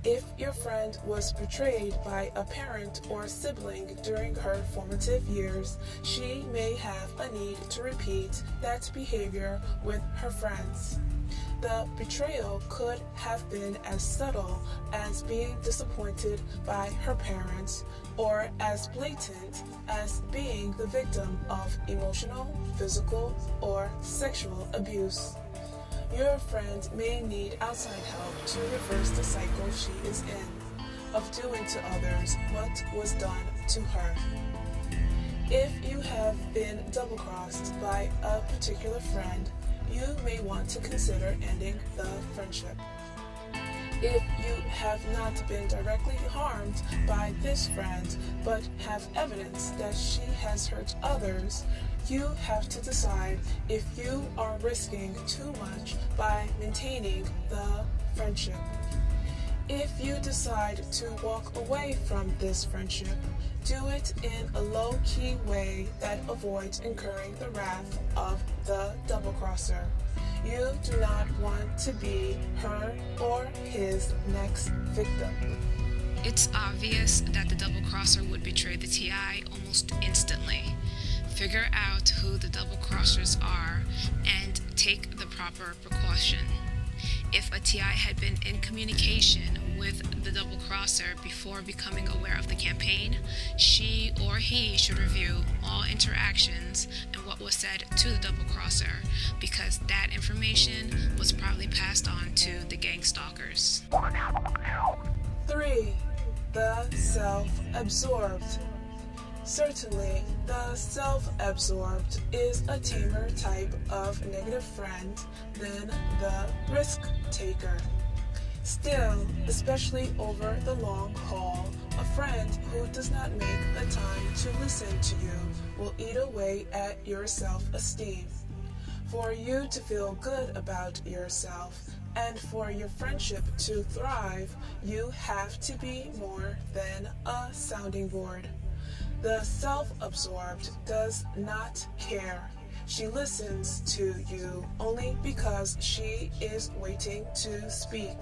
If your friend was betrayed by a parent or sibling during her formative years, she may have a need to repeat that behavior with her friends. The betrayal could have been as subtle as being disappointed by her parents, or as blatant as being the victim of emotional, physical, or sexual abuse. Your friend may need outside help to reverse the cycle she is in, of doing to others what was done to her. If you have been double-crossed by a particular friend, you may want to consider ending the friendship. If you have not been directly harmed by this friend, but have evidence that she has hurt others, you have to decide if you are risking too much by maintaining the friendship. If you decide to walk away from this friendship, do it in a low-key way that avoids incurring the wrath of the double-crosser. You do not want to be her or his next victim. It's obvious that the double-crosser would betray the TI almost instantly. Figure out who the double-crossers are and take the proper precaution. If a TI had been in communication with the double-crosser before becoming aware of the campaign, she or he should review all interactions and what was said to the double-crosser, because that information was probably passed on to the gang stalkers. 3. The self-absorbed. Certainly, the self-absorbed is a tamer type of negative friend than the risk-taker. Still, especially over the long haul, a friend who does not make the time to listen to you will eat away at your self-esteem. For you to feel good about yourself and for your friendship to thrive, you have to be more than a sounding board. The self-absorbed does not care. She listens to you only because she is waiting to speak.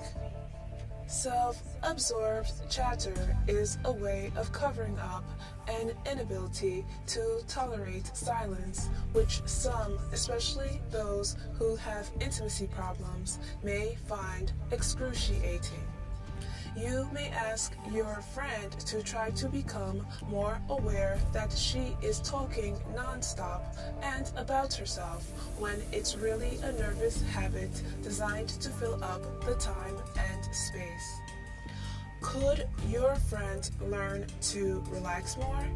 Self-absorbed chatter is a way of covering up an inability to tolerate silence, which some, especially those who have intimacy problems, may find excruciating. You may ask your friend to try to become more aware that she is talking non-stop and about herself when it's really a nervous habit designed to fill up the time and space. Could your friend learn to relax more?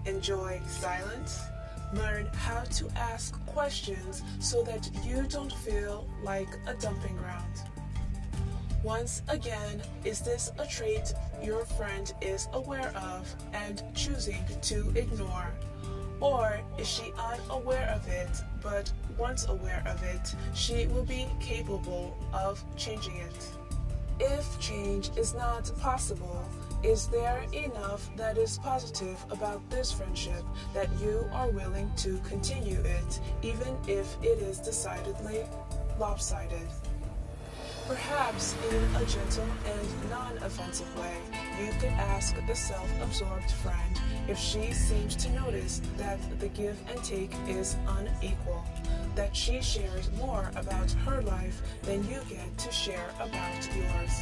Enjoy silence? Learn how to ask questions so that you don't feel like a dumping ground. Once again, is this a trait your friend is aware of and choosing to ignore? Or is she unaware of it, but once aware of it, she will be capable of changing it? If change is not possible, is there enough that is positive about this friendship that you are willing to continue it, even if it is decidedly lopsided? Perhaps in a gentle and non-offensive way, you could ask the self-absorbed friend if she seems to notice that the give and take is unequal, that she shares more about her life than you get to share about yours.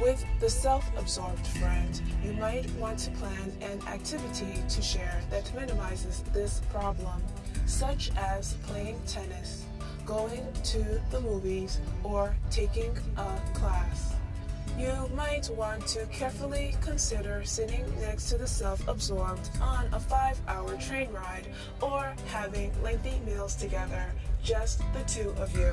With the self-absorbed friend, you might want to plan an activity to share that minimizes this problem, such as playing tennis, going to the movies, or taking a class. You might want to carefully consider sitting next to the self-absorbed on a 5-hour train ride or having lengthy meals together, just the two of you.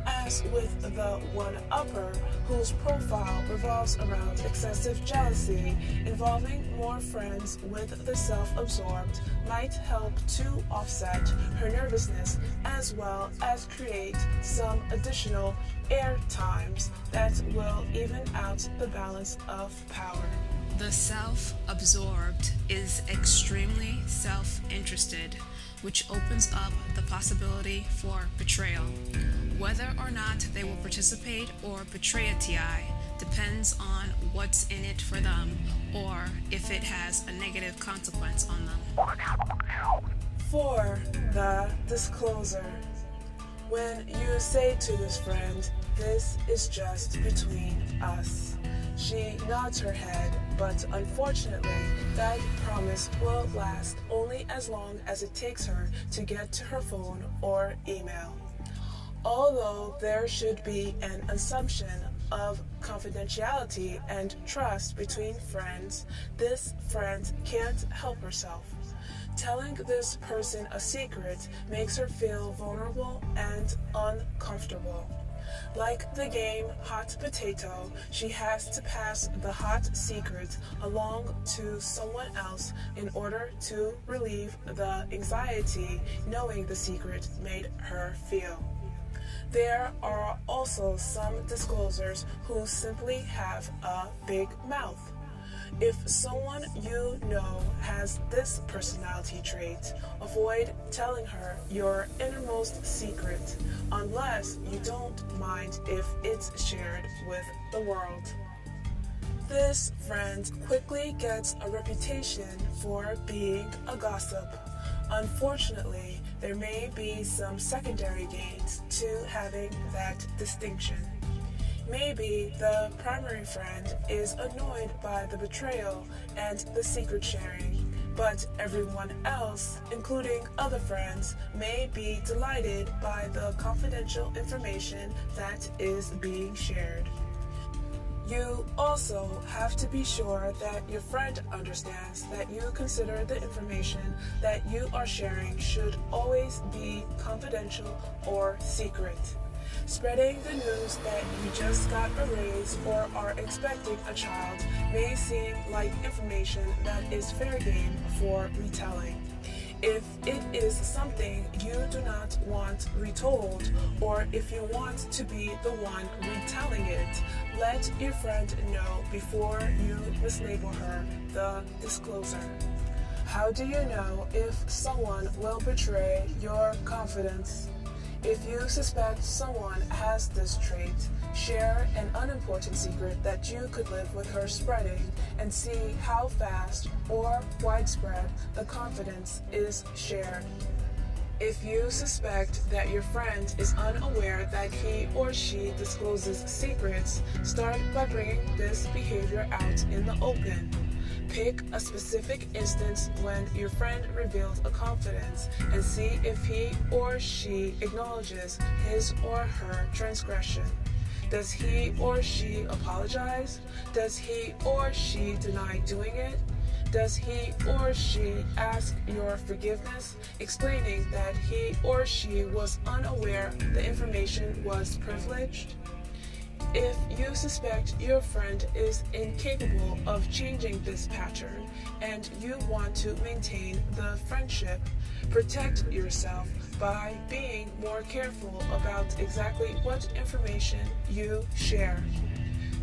As with the one-upper, whose profile revolves around excessive jealousy, involving more friends with the self-absorbed might help to offset her nervousness as well as create some additional air times that will even out the balance of power. The self-absorbed is extremely self-interested, which opens up the possibility for betrayal. Whether or not they will participate or betray a TI depends on what's in it for them or if it has a negative consequence on them. For the disclosure, when you say to this friend, "This is just between us," she nods her head, but unfortunately, that promise will last only as long as it takes her to get to her phone or email. Although there should be an assumption of confidentiality and trust between friends, this friend can't help herself. Telling this person a secret makes her feel vulnerable and uncomfortable. Like the game Hot Potato, she has to pass the hot secret along to someone else in order to relieve the anxiety knowing the secret made her feel. There are also some disclosers who simply have a big mouth. If someone you know has this personality trait, avoid telling her your innermost secret unless you don't mind if it's shared with the world. This friend quickly gets a reputation for being a gossip. Unfortunately, there may be some secondary gains to having that distinction. Maybe the primary friend is annoyed by the betrayal and the secret sharing, but everyone else, including other friends, may be delighted by the confidential information that is being shared. You also have to be sure that your friend understands that you consider the information that you are sharing should always be confidential or secret. Spreading the news that you just got a raise or are expecting a child may seem like information that is fair game for retelling. If it is something you do not want retold, or if you want to be the one retelling it, let your friend know before you mislabel her the discloser. How do you know if someone will betray your confidence? If you suspect someone has this trait, share an unimportant secret that you could live with her spreading and see how fast or widespread the confidence is shared. If you suspect that your friend is unaware that he or she discloses secrets, start by bringing this behavior out in the open. Pick a specific instance when your friend revealed a confidence and see if he or she acknowledges his or her transgression. Does he or she apologize? Does he or she deny doing it? Does he or she ask your forgiveness, explaining that he or she was unaware the information was privileged? If you suspect your friend is incapable of changing this pattern and you want to maintain the friendship, protect yourself by being more careful about exactly what information you share.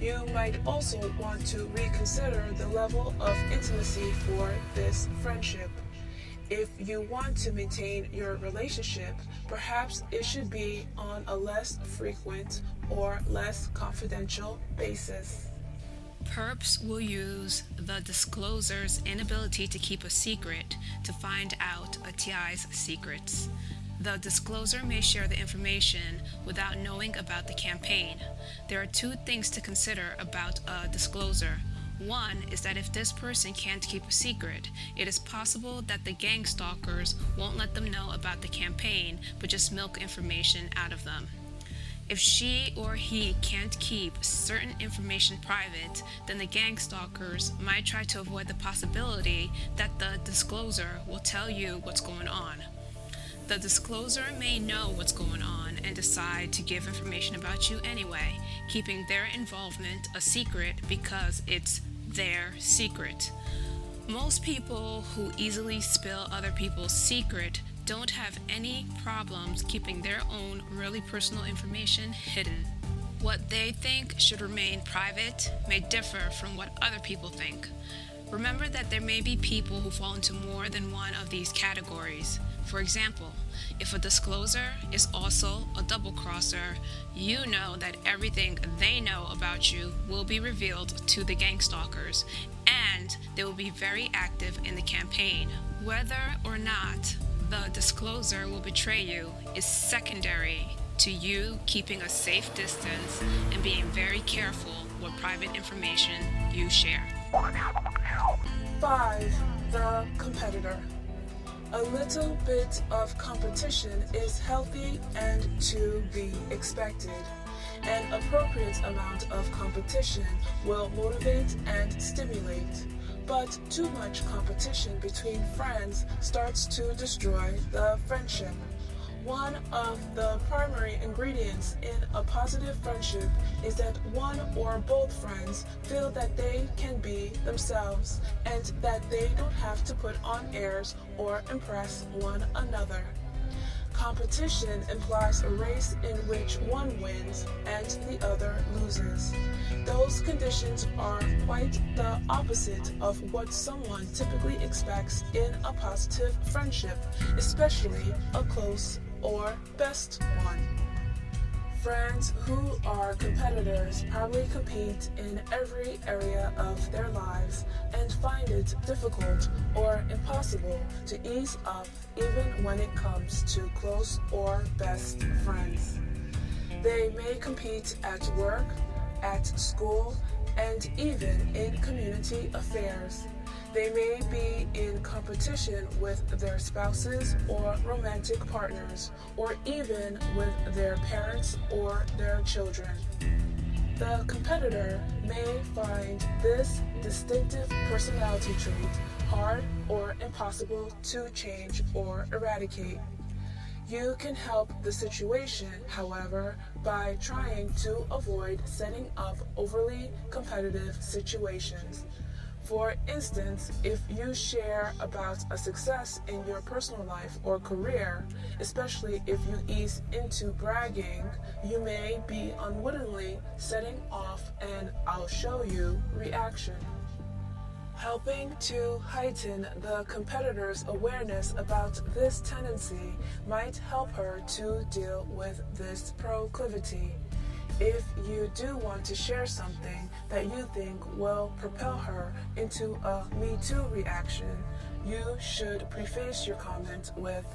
You might also want to reconsider the level of intimacy for this friendship. If you want to maintain your relationship, perhaps it should be on a less frequent or less confidential basis. Perps will use the discloser's inability to keep a secret to find out a TI's secrets. The discloser may share the information without knowing about the campaign. There are two things to consider about a discloser. One is that if this person can't keep a secret, it is possible that the gang stalkers won't let them know about the campaign, but just milk information out of them. If she or he can't keep certain information private, then the gang stalkers might try to avoid the possibility that the discloser will tell you what's going on. The discloser may know what's going on and decide to give information about you anyway, keeping their involvement a secret because it's their secret. Most people who easily spill other people's secret don't have any problems keeping their own really personal information hidden. What they think should remain private may differ from what other people think. Remember that there may be people who fall into more than one of these categories. For example, if a discloser is also a double-crosser, you know that everything they know about you will be revealed to the gang stalkers, and they will be very active in the campaign. Whether or not the discloser will betray you is secondary to you keeping a safe distance and being very careful what private information you share. 5. The competitor. A little bit of competition is healthy and to be expected. An appropriate amount of competition will motivate and stimulate. But too much competition between friends starts to destroy the friendship. One of the primary ingredients in a positive friendship is that one or both friends feel that they can be themselves and that they don't have to put on airs or impress one another. Competition implies a race in which one wins and the other loses. Those conditions are quite the opposite of what someone typically expects in a positive friendship, especially a close or best one. Friends who are competitors probably compete in every area of their lives and find it difficult or impossible to ease up even when it comes to close or best friends. They may compete at work, at school, and even in community affairs. They may be in competition with their spouses or romantic partners, or even with their parents or their children. The competitor may find this distinctive personality trait hard or impossible to change or eradicate. You can help the situation, however, by trying to avoid setting up overly competitive situations. For instance, if you share about a success in your personal life or career, especially if you ease into bragging, you may be unwittingly setting off an "I'll show you" reaction. Helping to heighten the competitor's awareness about this tendency might help her to deal with this proclivity. If you do want to share something that you think will propel her into a Me Too reaction, you should preface your comment with,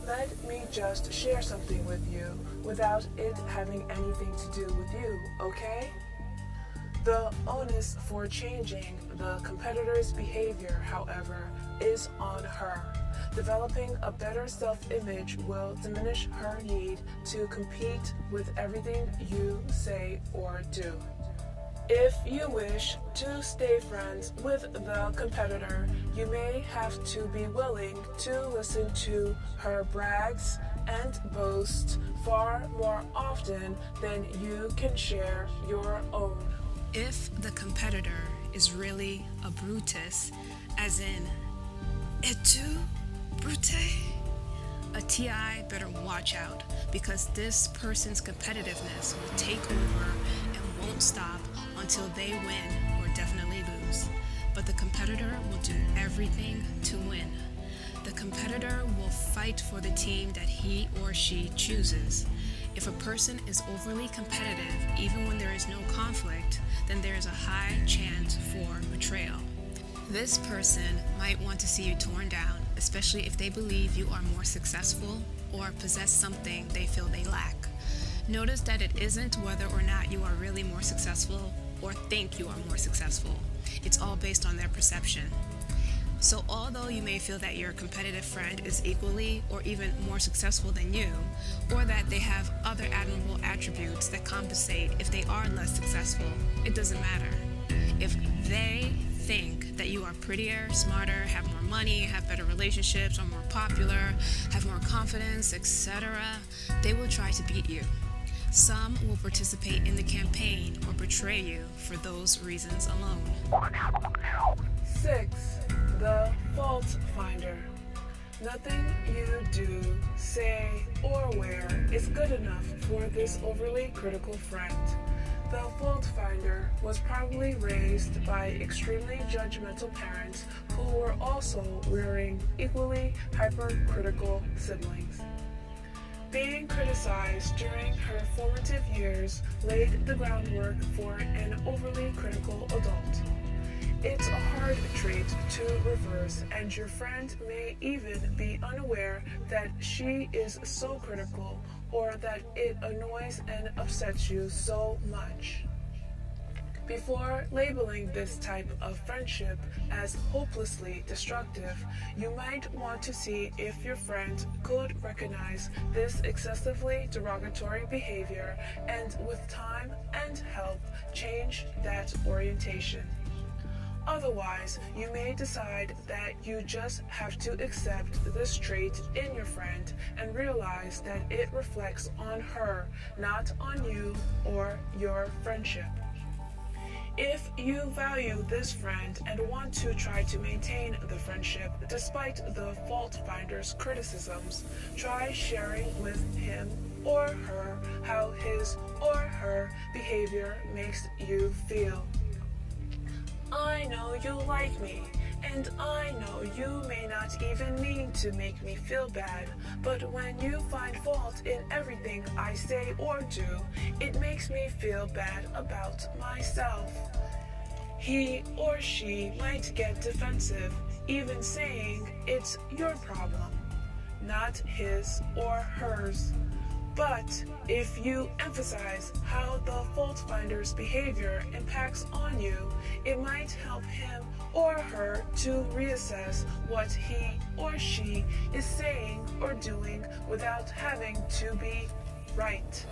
"Let me just share something with you without it having anything to do with you, okay?" The onus for changing the competitor's behavior, however, is on her. Developing a better self-image will diminish her need to compete with everything you say or do. If you wish to stay friends with the competitor, you may have to be willing to listen to her brags and boast far more often than you can share your own. If the competitor is really a Brutus, as in, et tu, Brute? A TI better watch out, because this person's competitiveness will take over and won't stop until they win or definitely lose. But the competitor will do everything to win. The competitor will fight for the team that he or she chooses. If a person is overly competitive, even when there is no conflict, then there is a high chance for betrayal. This person might want to see you torn down, especially if they believe you are more successful or possess something they feel they lack. Notice that it isn't whether or not you are really more successful or think you are more successful. It's all based on their perception. So although you may feel that your competitive friend is equally or even more successful than you, or that they have other admirable attributes that compensate if they are less successful, it doesn't matter. If they think that you are prettier, smarter, have more money, have better relationships, are more popular, have more confidence, etc., they will try to beat you. Some will participate in the campaign or betray you for those reasons alone. 6. The fault finder. Nothing you do, say, or wear is good enough for this overly critical friend. The fault finder was probably raised by extremely judgmental parents who were also rearing equally hypercritical siblings. Being criticized during her formative years laid the groundwork for an overly critical adult. It's a hard trait to reverse, and your friend may even be unaware that she is so critical or that it annoys and upsets you so much. Before labeling this type of friendship as hopelessly destructive, you might want to see if your friend could recognize this excessively derogatory behavior and, with time and help, change that orientation. Otherwise, you may decide that you just have to accept this trait in your friend and realize that it reflects on her, not on you or your friendship. If you value this friend and want to try to maintain the friendship despite the fault finder's criticisms, try sharing with him or her how his or her behavior makes you feel. I know you like me, and I know you may not even mean to make me feel bad, but when you find fault in everything I say or do, it makes me feel bad about myself. He or she might get defensive, even saying it's your problem, not his or hers. But if you emphasize how the fault finder's behavior impacts on you, it might help him or her to reassess what he or she is saying or doing without having to be right.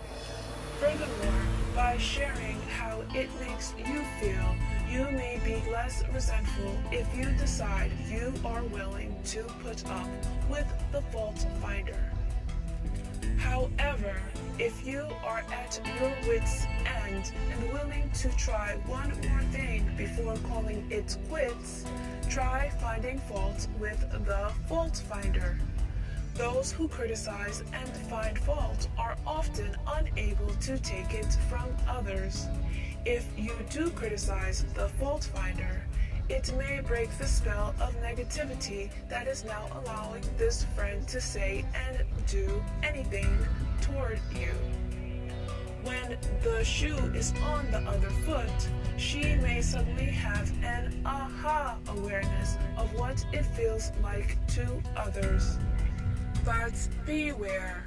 Furthermore, by sharing how it makes you feel, you may be less resentful if you decide you are willing to put up with the fault finder. However, if you are at your wit's end and willing to try one more thing before calling it quits, try finding fault with the fault finder. Those who criticize and find fault are often unable to take it from others. If you do criticize the fault finder, it may break the spell of negativity that is now allowing this friend to say and do anything toward you. When the shoe is on the other foot, she may suddenly have an aha awareness of what it feels like to others. But beware.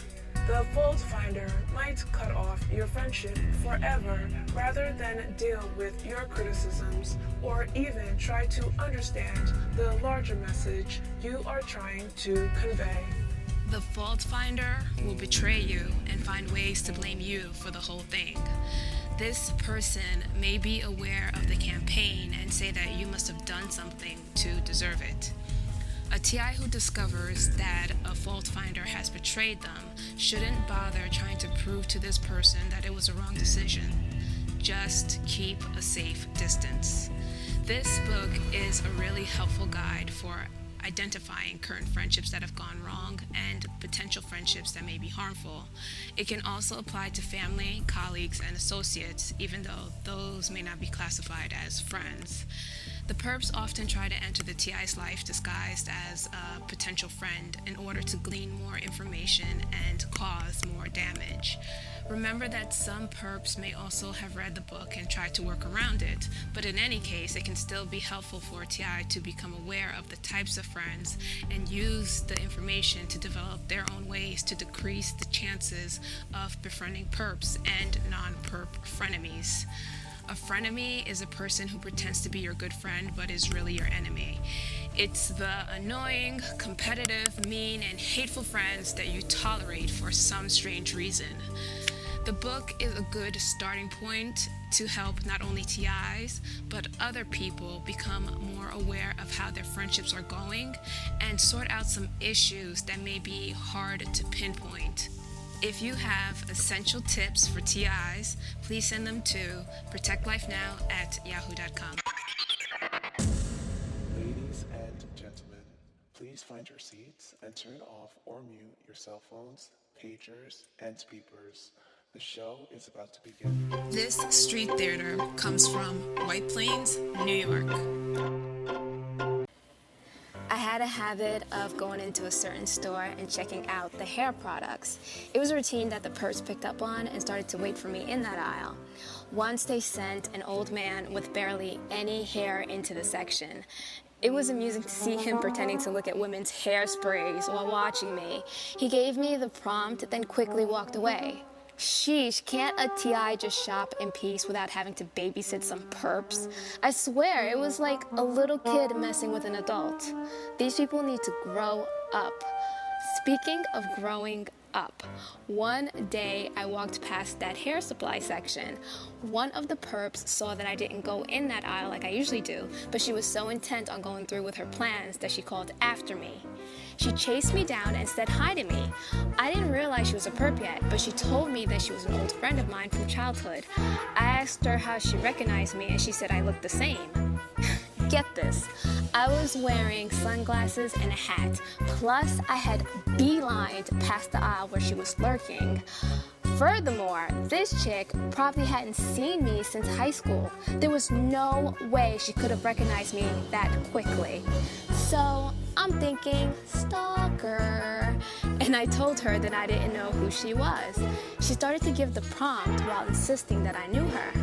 The fault finder might cut off your friendship forever rather than deal with your criticisms or even try to understand the larger message you are trying to convey. The fault finder will betray you and find ways to blame you for the whole thing. This person may be aware of the campaign and say that you must have done something to deserve it. A TI who discovers that a fault finder has betrayed them shouldn't bother trying to prove to this person that it was a wrong decision. Just keep a safe distance. This book is a really helpful guide for identifying current friendships that have gone wrong and potential friendships that may be harmful. It can also apply to family, colleagues, and associates, even though those may not be classified as friends. The perps often try to enter the TI's life disguised as a potential friend in order to glean more information and cause more damage. Remember that some perps may also have read the book and tried to work around it, but in any case, it can still be helpful for a TI to become aware of the types of friends and use the information to develop their own ways to decrease the chances of befriending perps and non-perp frenemies. A frenemy is a person who pretends to be your good friend but is really your enemy. It's the annoying, competitive, mean, and hateful friends that you tolerate for some strange reason. The book is a good starting point to help not only TIs, but other people become more aware of how their friendships are going and sort out some issues that may be hard to pinpoint. If you have essential tips for TIs, please send them to ProtectLifeNow@yahoo.com. Ladies and gentlemen, please find your seats and turn off or mute your cell phones, pagers, and beepers. The show is about to begin. This street theater comes from White Plains, New York. I had a habit of going into a certain store and checking out the hair products. It was a routine that the perps picked up on and started to wait for me in that aisle. Once they sent an old man with barely any hair into the section. It was amusing to see him pretending to look at women's hairsprays while watching me. He gave me the prompt, then quickly walked away. Sheesh, can't a TI just shop in peace without having to babysit some perps? I swear, it was like a little kid messing with an adult. These people need to grow up. Speaking of growing up, one day I walked past that hair supply section. One of the perps saw that I didn't go in that aisle like I usually do, but she was so intent on going through with her plans that she called after me. She chased me down and said hi to me. I didn't realize she was a perp yet, but she told me that she was an old friend of mine from childhood. I asked her how she recognized me, and she said I looked the same. Get this, I was wearing sunglasses and a hat, plus I had beelined past the aisle where she was lurking. Furthermore, this chick probably hadn't seen me since high school. There was no way she could have recognized me that quickly. So I'm thinking, stalker. And I told her that I didn't know who she was. She started to give the prompt while insisting that I knew her.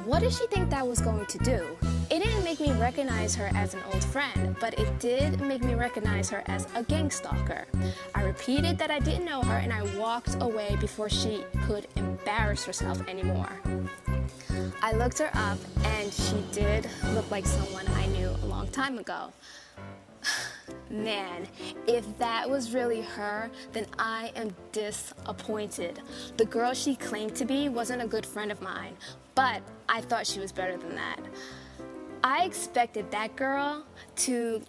What did she think that was going to do? It didn't make me recognize her as an old friend, but it did make me recognize her as a gang stalker. I repeated that I didn't know her, and I walked away before she could embarrass herself anymore. I looked her up, and she did look like someone I knew a long time ago. Man, if that was really her, then I am disappointed. The girl she claimed to be wasn't a good friend of mine, but I thought she was better than that. I expected that girl to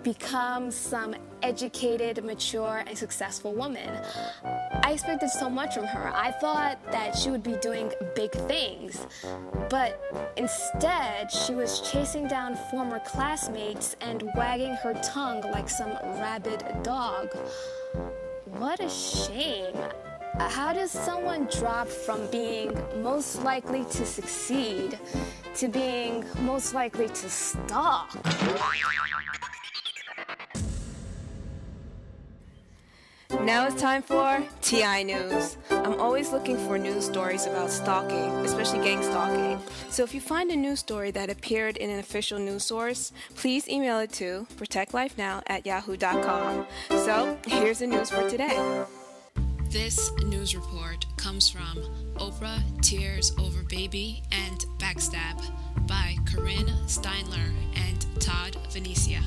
become some educated, mature, and successful woman. I expected so much from her. I thought that she would be doing big things. But instead, she was chasing down former classmates and wagging her tongue like some rabid dog. What a shame. How does someone drop from being most likely to succeed to being most likely to stalk? Now it's time for TI News. I'm always looking for news stories about stalking, especially gang stalking. So if you find a news story that appeared in an official news source, please email it to ProtectLifeNow@yahoo.com. So here's the news for today. This news report comes from Oprah Tears Over Baby and Backstab by Corinne Steinler and Todd Venecia.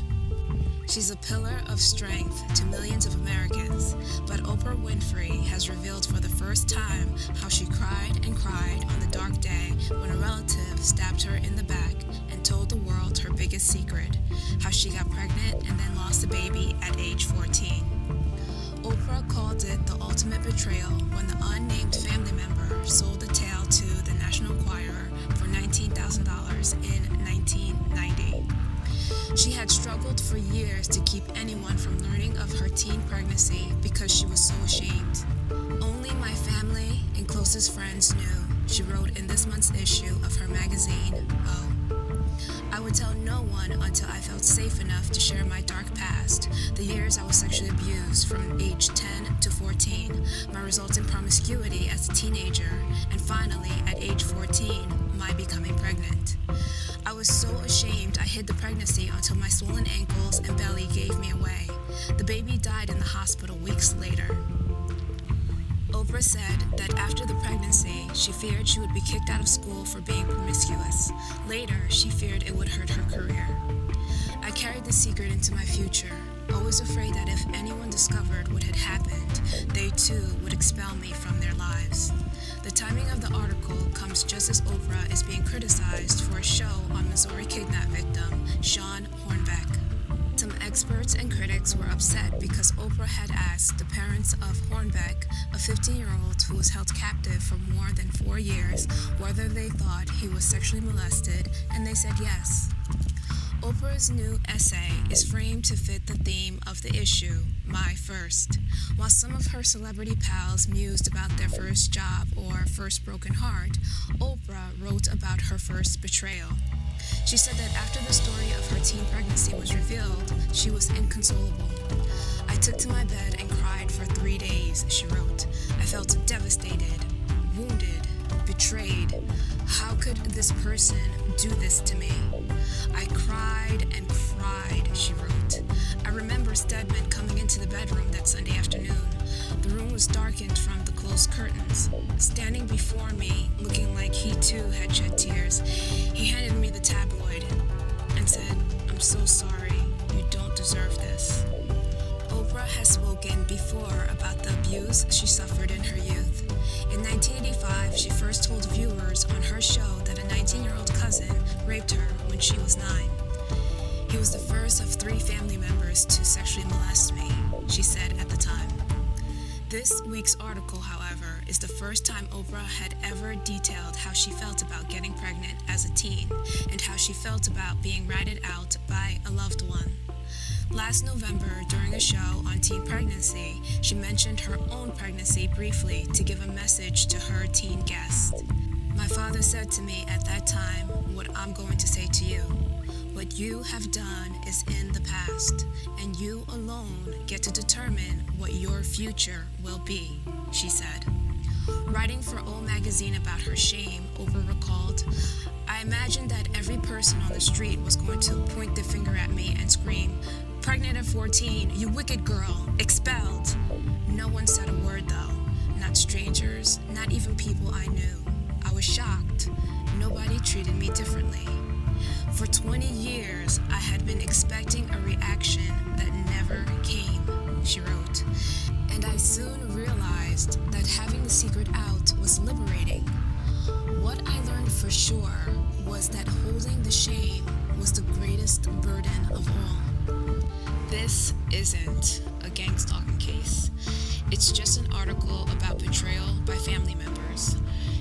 She's a pillar of strength to millions of Americans, but Oprah Winfrey has revealed for the first time how she cried and cried on the dark day when a relative stabbed her in the back and told the world her biggest secret, how she got pregnant and then lost the baby at age 14. Oprah called it the ultimate betrayal when the unnamed family member sold the tale to the National Enquirer for $19,000 in 1990. She had struggled for years to keep anyone from learning of her teen pregnancy because she was so ashamed. Only my family and closest friends knew, she wrote in this month's issue of her magazine, Oh. I would tell no one until I felt safe enough to share my dark past, the years I was sexually abused from age 10 to 14, my resulting promiscuity as a teenager, and finally, at age 14, my becoming pregnant. I was so ashamed I hid the pregnancy until my swollen ankles and belly gave me away. The baby died in the hospital weeks later. Oprah Oprah said that after the pregnancy, she feared she would be kicked out of school for being promiscuous. Later, she feared it would hurt her career. I carried the secret into my future, always afraid that if anyone discovered what had happened, they too would expel me from their lives. The timing of the article comes just as Oprah is being criticized for a show on Missouri kidnap victim Shawn Hornbeck. Some experts and critics were upset because Oprah had asked the parents of Hornbeck, a 15-year-old who was held captive for more than 4 years, whether they thought he was sexually molested, and they said yes. Oprah's new essay is framed to fit the theme of the issue, My First. While some of her celebrity pals mused about their first job or first broken heart, Oprah wrote about her first betrayal. She said that after the story of her teen pregnancy was revealed, she was inconsolable. I took to my bed and cried for 3 days, she wrote. I felt devastated, wounded, betrayed. How could this person do this to me? I cried and cried, she wrote. I remember Stedman coming into the bedroom that Sunday afternoon. The room was darkened from the closed curtains. Standing before me, looking like he too had shed tears, he handed me the tabloid and said, I'm so sorry, you don't deserve this. Oprah has spoken before about the abuse she suffered in her youth. In 1985, she first told viewers on her show that a 19-year-old cousin raped her when she was 9. He was the first of 3 family members to sexually molest me, she said at the time. This week's article, however, is the first time Oprah had ever detailed how she felt about getting pregnant as a teen and how she felt about being ratted out by a loved one. Last November, during a show on teen pregnancy, she mentioned her own pregnancy briefly to give a message to her teen guest. My father said to me at that time what I'm going to say to you. What you have done is in the past, and you alone get to determine what your future will be, she said. Writing for O magazine about her shame, Oprah recalled, I imagined that every person on the street was going to point their finger at me and scream, pregnant at 14, you wicked girl, expelled. No one said a word though, not strangers, not even people I knew. I was shocked. Nobody treated me differently. For 20 years, I had been expecting a reaction that never came, she wrote. And I soon realized that having the secret out was liberating. What I learned for sure was that holding the shame was the greatest burden of all. This isn't a gang stalking case. It's just an article about betrayal by family members.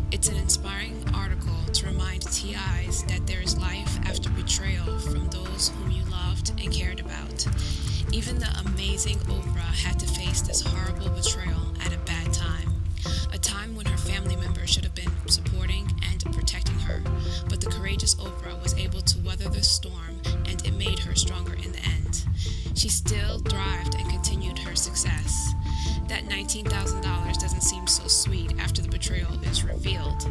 It's an inspiring article to remind TIs that there is life after betrayal from those whom you loved and cared about. Even the amazing Oprah had to face this horrible betrayal at a bad time. A time when her family members should have been supporting and protecting her. But the courageous Oprah was able to weather the storm, and it made her stronger in the end. She still thrived and continued her success. That $19,000 doesn't seem so sweet after the betrayal is revealed.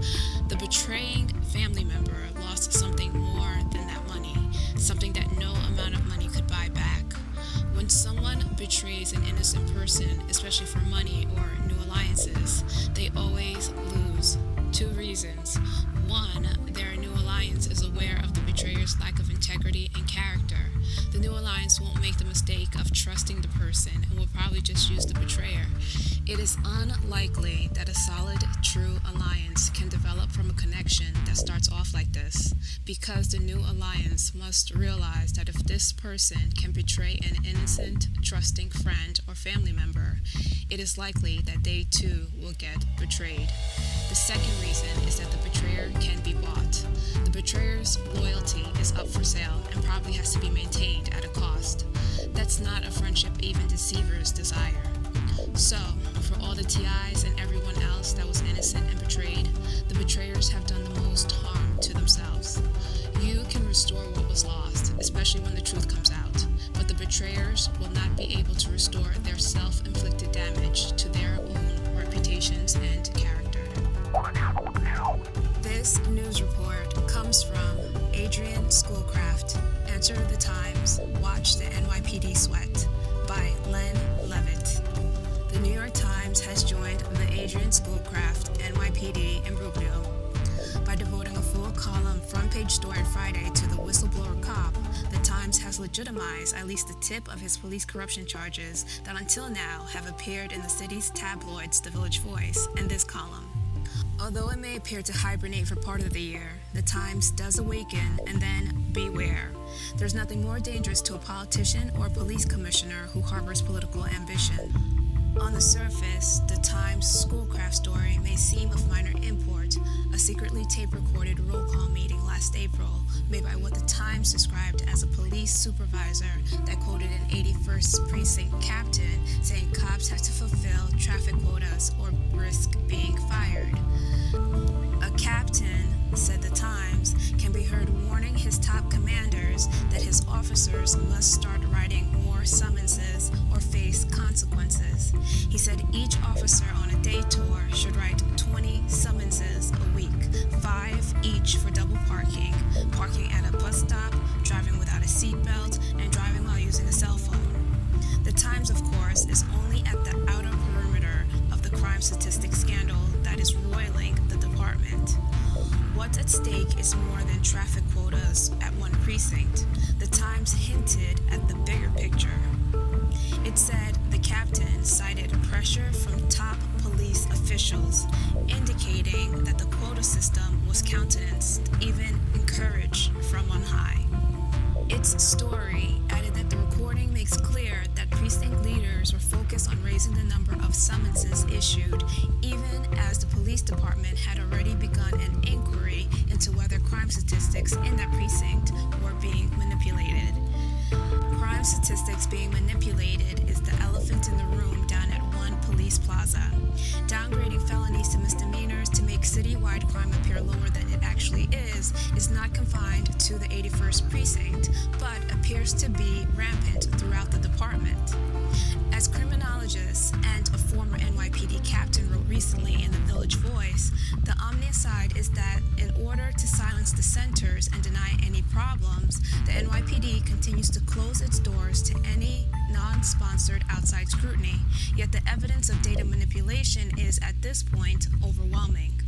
The betraying family member lost something more than that money, something that no amount of money could buy back. When someone betrays an innocent person, especially for money or new alliances, they always lose. 2 reasons. 1, their new alliance is aware of the betrayer's lack of integrity and character. The new alliance won't make the mistake of trusting the person and will probably just use the betrayer. It is unlikely that a solid, true alliance can develop from a connection that starts off like this, because the new alliance must realize that if this person can betray an innocent, trusting friend or family member, it is likely that they too will get betrayed. The second reason is that the betrayer can be bought. The betrayer's loyalty is up for sale and probably has to be maintained at a cost. That's not a friendship even deceivers desire. So, for all the TIs and everyone else that was innocent and betrayed, the betrayers have done the most harm to themselves. You can restore what was lost, especially when the truth comes out, but the betrayers will not be able to restore their self-inflicted damage to their own reputations and character. This news report comes from Adrian Schoolcraft, Answer the Times, Watch the NYPD Sweat, by Len Levitt. The New York Times Times has joined the Adrian Schoolcraft NYPD imbroglio. By devoting a full column front-page story Friday to the whistleblower cop, the Times has legitimized at least the tip of his police corruption charges that until now have appeared in the city's tabloids, The Village Voice, and this column. Although it may appear to hibernate for part of the year, the Times does awaken and then beware. There's nothing more dangerous to a politician or police commissioner who harbors political ambition. On the surface, the Times Schoolcraft story may seem of minor import, a secretly tape-recorded roll call meeting last April made by what the Times described as a police supervisor that quoted an 81st Precinct captain saying cops have to fulfill traffic quotas or risk being fired. A captain, said the Times, can be heard warning his top commanders that his officers must start writing more summonses or face consequences. He said each officer on a day tour should write 20 summonses a week, 5 each for double parking, parking at a bus stop, driving without a seatbelt, and driving while using a cell phone. The Times, of course, is only at the outer perimeter of the crime statistics scandal that is roiling the department. What's at stake is more than traffic quotas at one precinct. The Times hinted at the bigger picture. It said the captain cited pressure from top police officials, indicating that the quota system was countenanced, even encouraged from on high. Its story added that the recording makes clear that precinct leaders were focused on raising the number of summonses issued, even as the police department had already begun an inquiry into whether crime statistics in that precinct were being manipulated. Crime statistics being manipulated is the elephant in the room down at one police plaza. Downgrading felonies to misdemeanors to make citywide crime appear lower than it actually is not confined to the 81st Precinct, but appears to be rampant throughout the department. As criminologists and a former NYPD captain wrote recently in The Village Voice, the omniside is that in order to silence dissenters and deny any problems, the NYPD continues to close its doors to any non-sponsored outside scrutiny, yet the evidence of data manipulation is at this point overwhelming.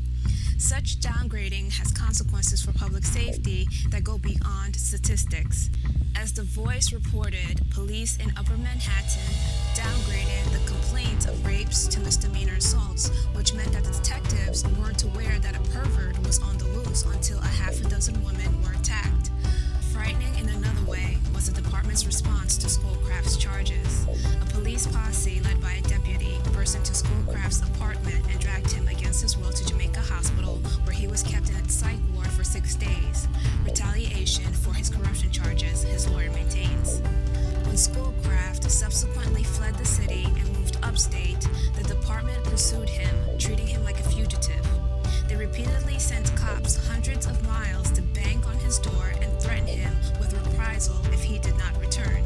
Such downgrading has consequences for public safety that go beyond statistics. As The Voice reported, police in Upper Manhattan downgraded the complaint of rapes to misdemeanor assaults, which meant that the detectives weren't aware that a pervert was on the loose until a half a dozen women were attacked. Frightening in another way was the department's response to Schoolcraft's charges. A police posse led by a deputy burst into Schoolcraft's apartment and dragged him against his will to Jamaica Hospital, where he was kept in a psych ward for 6 days. Retaliation for his corruption charges, his lawyer maintains. When Schoolcraft subsequently fled the city and moved upstate, the department pursued him, treating him like a fugitive. They repeatedly sent cops hundreds of miles to bang on his door and threaten him with reprisal if he did not return.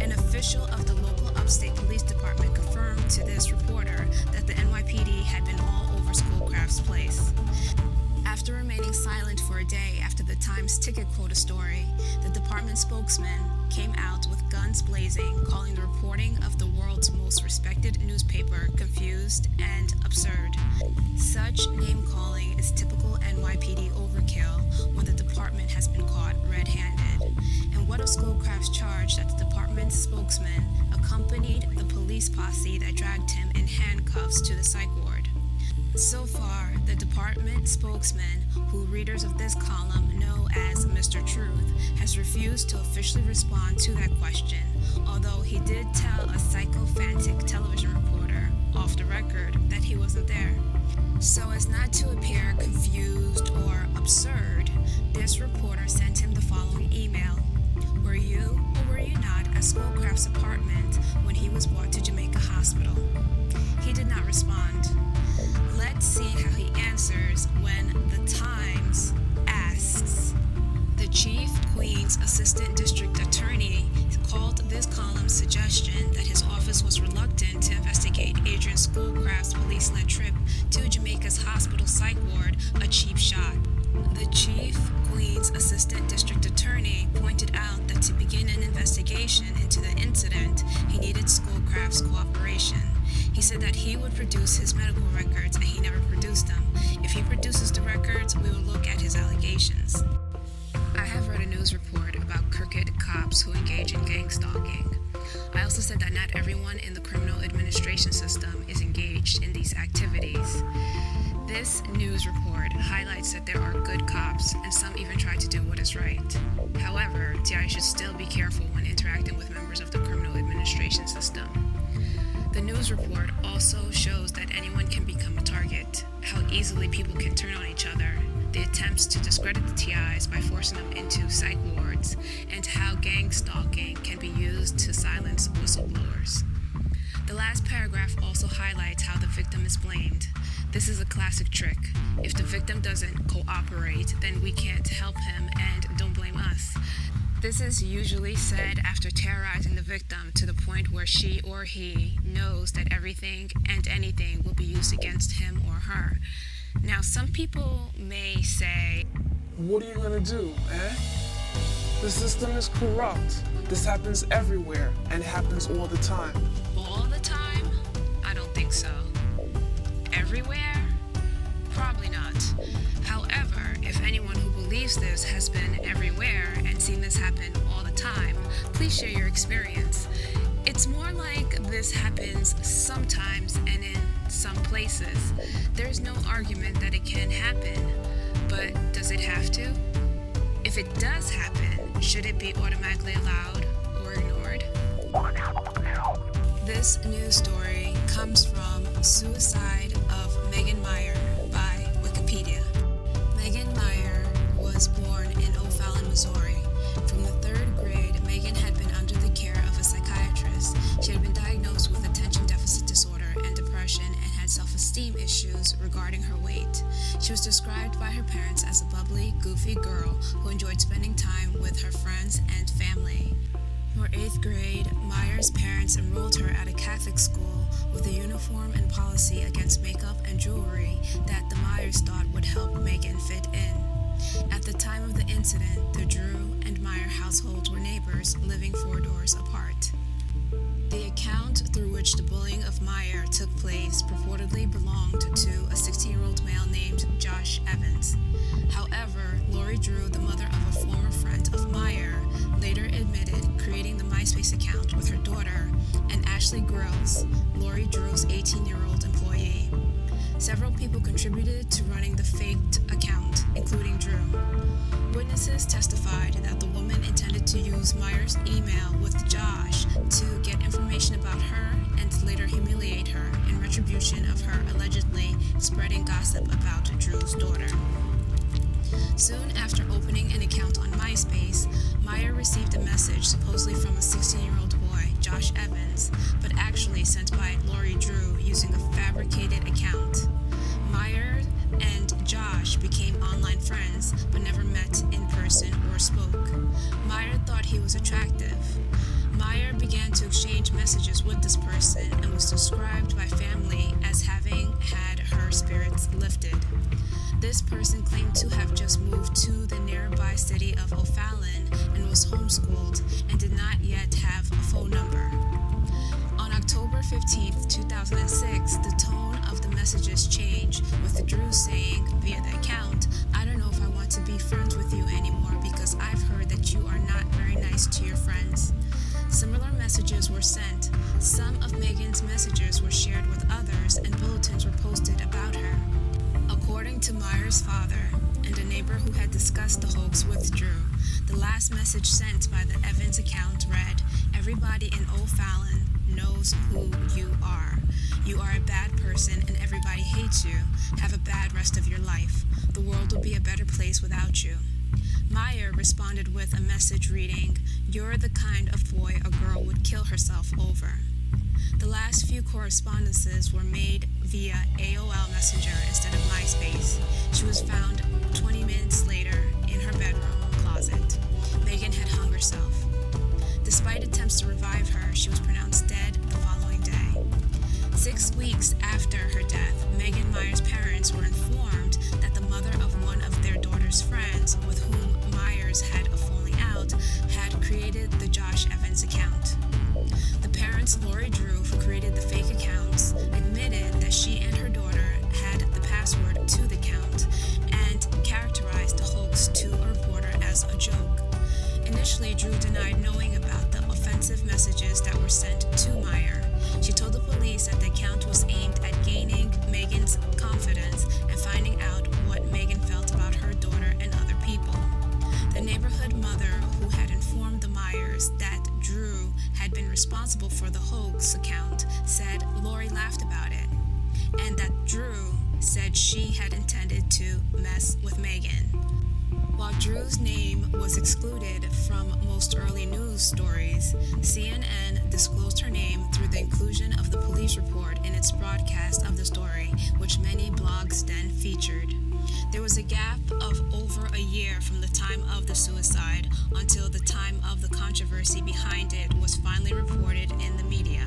An official of the local upstate police department confirmed to this reporter that the NYPD had been all over Schoolcraft's place. After remaining silent for a day after the Times ticket quota story, the department spokesman came out with guns blazing, calling the reporting of the world's most respected newspaper confused and absurd. Such name-calling is typical NYPD overkill when the department has been caught red-handed. And what of Schoolcraft's charge that the department's spokesman accompanied the police posse that dragged him in handcuffs to the psych ward? So far, the department spokesman, who readers of this column know as Mr. Truth, has refused to officially respond to that question, although he did tell a sycophantic television reporter, off the record, that he wasn't there. So as not to appear confused or absurd, this reporter sent him the following email. Were you or were you not at Schoolcraft's apartment when he was brought to Jamaica Hospital? He did not respond. Let's see how he answers when the Times asks. The Chief Queen's Assistant District Attorney called this column's suggestion that his office was reluctant to investigate Adrian Schoolcraft's police-led trip to Jamaica's hospital psych ward a cheap shot. The Chief Queen's Assistant District Attorney pointed out that to begin an investigation into the incident, he needed Schoolcraft's cooperation. He He said that he would produce his medical records and he never produced them. If he produces the records, we will look at his allegations. I have read a news report about crooked cops who engage in gang stalking. I also said that not everyone in the criminal administration system is engaged in these activities. This news report highlights that there are good cops, and some even try to do what is right. However, TI should still be careful when interacting with members of the criminal administration system. The news report also shows that anyone can become a target, how easily people can turn on each other, the attempts to discredit the TIs by forcing them into psych wards, and how gang stalking can be used to silence whistleblowers. The last paragraph also highlights how the victim is blamed. This is a classic trick. If the victim doesn't cooperate, then we can't help him and don't blame us. This is usually said after terrorizing the victim to the point where she or he knows that everything and anything will be used against him or her. Now, some people may say, What are you gonna do, eh? The system is corrupt. This happens everywhere, and it happens all the time. all the time? I don't think so. Everywhere? Probably not. However, if anyone who believes this has been everywhere and seen this happen all the time, please share your experience. It's more like this happens sometimes and in some places. There's no argument that it can happen, but does it have to? If it does happen, should it be automatically allowed or ignored? This news story comes from Suicide of Megan Meyer by Wikipedia. Megan Meyer was born in O'Fallon, Missouri. From the 3rd grade, Megan had been under the care of a psychiatrist. She had been diagnosed with attention deficit disorder and depression and had self-esteem issues regarding her weight. She was described by her parents as a bubbly, goofy girl who enjoyed spending time with her friends and family. For 8th grade, Meyer's parents enrolled her at a Catholic school with a uniform and policy against makeup and jewelry that the Meyers thought would help Megan fit in. At the time of the incident, the Drew and Meyer households were neighbors living 4 doors apart. The account through which the bullying of Meyer took place purportedly belonged to a 16-year-old male named Josh Evans. However, Lori Drew, the mother of a former friend of Meyer, later admitted creating the MySpace account with her daughter and Ashley Grills, Lori Drew's 18-year-old employee. Several people contributed to running the faked account, including Drew. Witnesses testified that the woman intended to use Meyer's email with Josh to get information about her and later humiliate her in retribution of her allegedly spreading gossip about Drew's daughter. Soon after opening an account on MySpace, Meyer received a message supposedly from a 16-year-old boy, Josh Evans, but actually sent by Lori Drew using a fabricated account. Meyer and Josh became online friends, but never met in person or spoke. Meyer thought he was attractive. Meyer began to exchange messages with this person and was described by family as having had her spirits lifted. This person claimed to have just moved to the nearby city of O'Fallon and was homeschooled and did not yet have a phone number. On October 15, 2006, the tone of the messages changed, with Drew saying via the account, "I don't know if I want to be friends with you anymore because I've heard that you are not very nice to your friends." Similar messages were sent. Some of Megan's messages were shared with others and bulletins were posted about her. According to Meyer's father and a neighbor who had discussed the hoax with Drew, the last message sent by the Evans account read, "Everybody in O'Fallon knows who you are. You are a bad person and everybody hates you. Have a bad rest of your life. The world will be a better place without you." Meyer responded with a message reading, "You're the kind of boy a girl would kill herself over." The last few correspondences were made via AOL Messenger instead of MySpace. She was found 20 minutes later in her bedroom closet. Megan had hung herself. Despite attempts to revive her, she was pronounced dead the following day. 6 weeks after her death, Megan Meyer's parents were informed that the mother of one of their daughter's friends, with whom Meyers had a falling out, had created the Josh Evans account. The parents, Lori Drew, who created the fake accounts, Drew denied knowing about the offensive messages that were sent to Meyer. She told the police that the account was aimed at gaining Megan's confidence and finding out what Megan felt about her daughter and other people. The neighborhood mother who had informed the Meyers that Drew had been responsible for the hoax account said Lori laughed about it, and that Drew said she had intended to mess with Megan. While Drew's name was excluded from most early news stories, CNN disclosed her name through the inclusion of the police report in its broadcast of the story, which many blogs then featured. There was a gap of over a year from the time of the suicide until the time of the controversy behind it was finally reported in the media.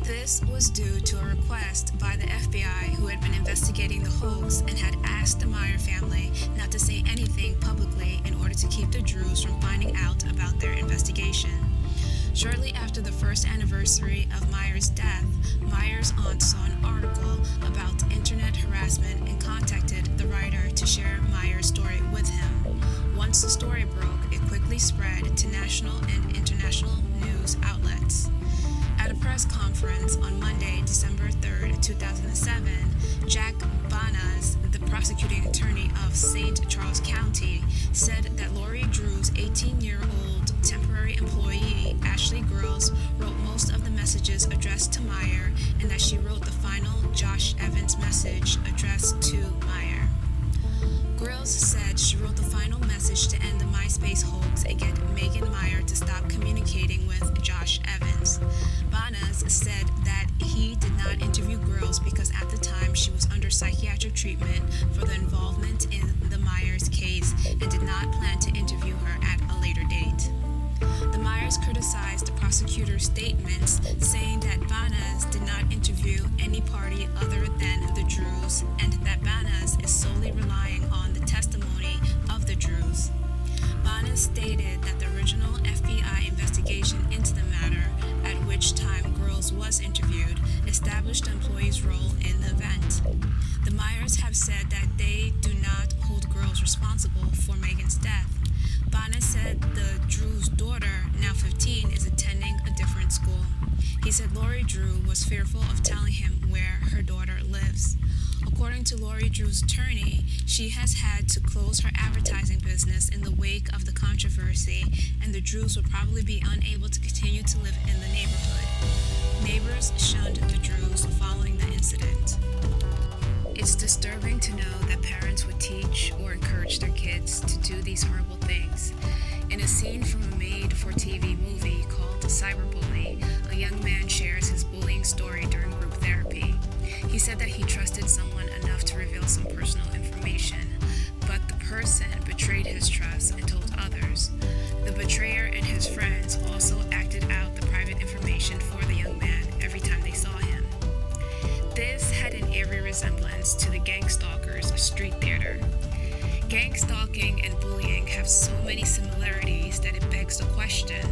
This was due to a request by the FBI, who had been investigating the hoax and had asked the Meyer family not to say anything publicly in order to keep the Drews from finding out about their investigation. Shortly after the first anniversary of Meyer's death, Meyer's aunt saw an article about internet harassment and contacted the writer to share Meyer's story with him. Once the story broke, it quickly spread to national and international news outlets. At a press conference on Monday, December 3, 2007, Jack Banas, the prosecuting attorney of St. Charles County, said that Lori Drew's 18-year-old temporary employee, Ashley Grills, wrote most of the messages addressed to Meyer, and that she wrote the final Josh Evans message addressed to Meyer. Grills said she wrote the final message to end the MySpace hoax and get Megan Meyer to stop communicating with Josh Evans. Banas said that he did not interview Grills because at the time she was under psychiatric treatment for the involvement in the Myers case and did not plan to interview her at a later date. The Myers criticized the prosecutor's statements, saying that Banas did not interview any party other than the Drews, and that Banas is solely relying on the testimony of the Drews. Banas stated that the original FBI investigation into the matter, at which time Grills was interviewed, established the employee's role in the event. The Myers have said that they do not hold Grills responsible for Megan's death. Banas said the Drew's daughter, now 15, is attending a different school. He said Lori Drew was fearful of telling him where her daughter lives. According to Lori Drew's attorney, she has had to close her advertising business in the wake of the controversy, and the Drews will probably be unable to continue to live in the neighborhood. Neighbors shunned the Drews following the incident. It's disturbing to know that parents would teach or encourage their kids to do these horrible things. In a scene from a made-for-TV movie called Cyberbully, a young man shares his bullying story during group therapy. He said that he trusted someone enough to reveal some personal information, but the person betrayed his trust and told others. The betrayer and his friends also acted out the private information for the young man every time they saw him. This had an eerie resemblance to the Gang Stalker's street theater. Gang stalking and bullying have so many similarities that it begs the question,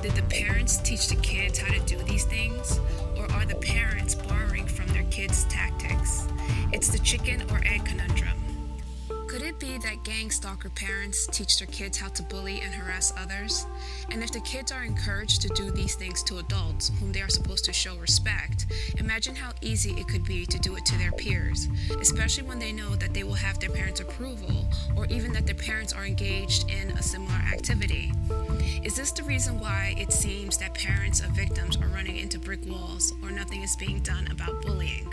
did the parents teach the kids how to do these things? Or are the parents borrowing from their kids' tactics? It's the chicken or egg conundrum. Could it be that gang stalker parents teach their kids how to bully and harass others? And if the kids are encouraged to do these things to adults, whom they are supposed to show respect, imagine how easy it could be to do it to their peers, especially when they know that they will have their parents' approval, or even that their parents are engaged in a similar activity. Is this the reason why it seems that parents of victims are running into brick walls, or nothing is being done about bullying?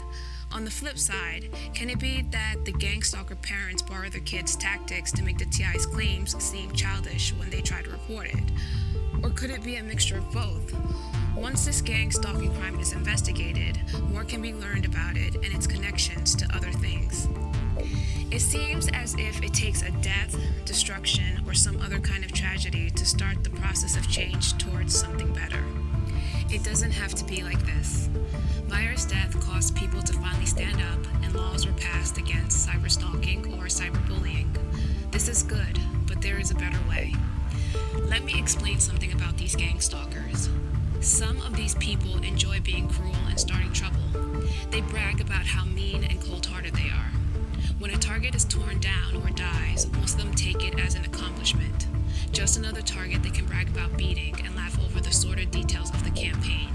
On the flip side, can it be that the gang stalker parents borrow their kids' tactics to make the TI's claims seem childish when they try to report it? Or could it be a mixture of both? Once this gang stalking crime is investigated, more can be learned about it and its connections to other things. It seems as if it takes a death, destruction, or some other kind of tragedy to start the process of change towards something better. It doesn't have to be like this. Meyer's death caused people to finally stand up, and laws were passed against cyberstalking or cyberbullying. This is good, but there is a better way. Let me explain something about these gang stalkers. Some of these people enjoy being cruel and starting trouble. They brag about how mean and cold-hearted they are. When a target is torn down or dies, most of them take it as an accomplishment. just another target they can brag about beating and laugh over the sordid details of the campaign.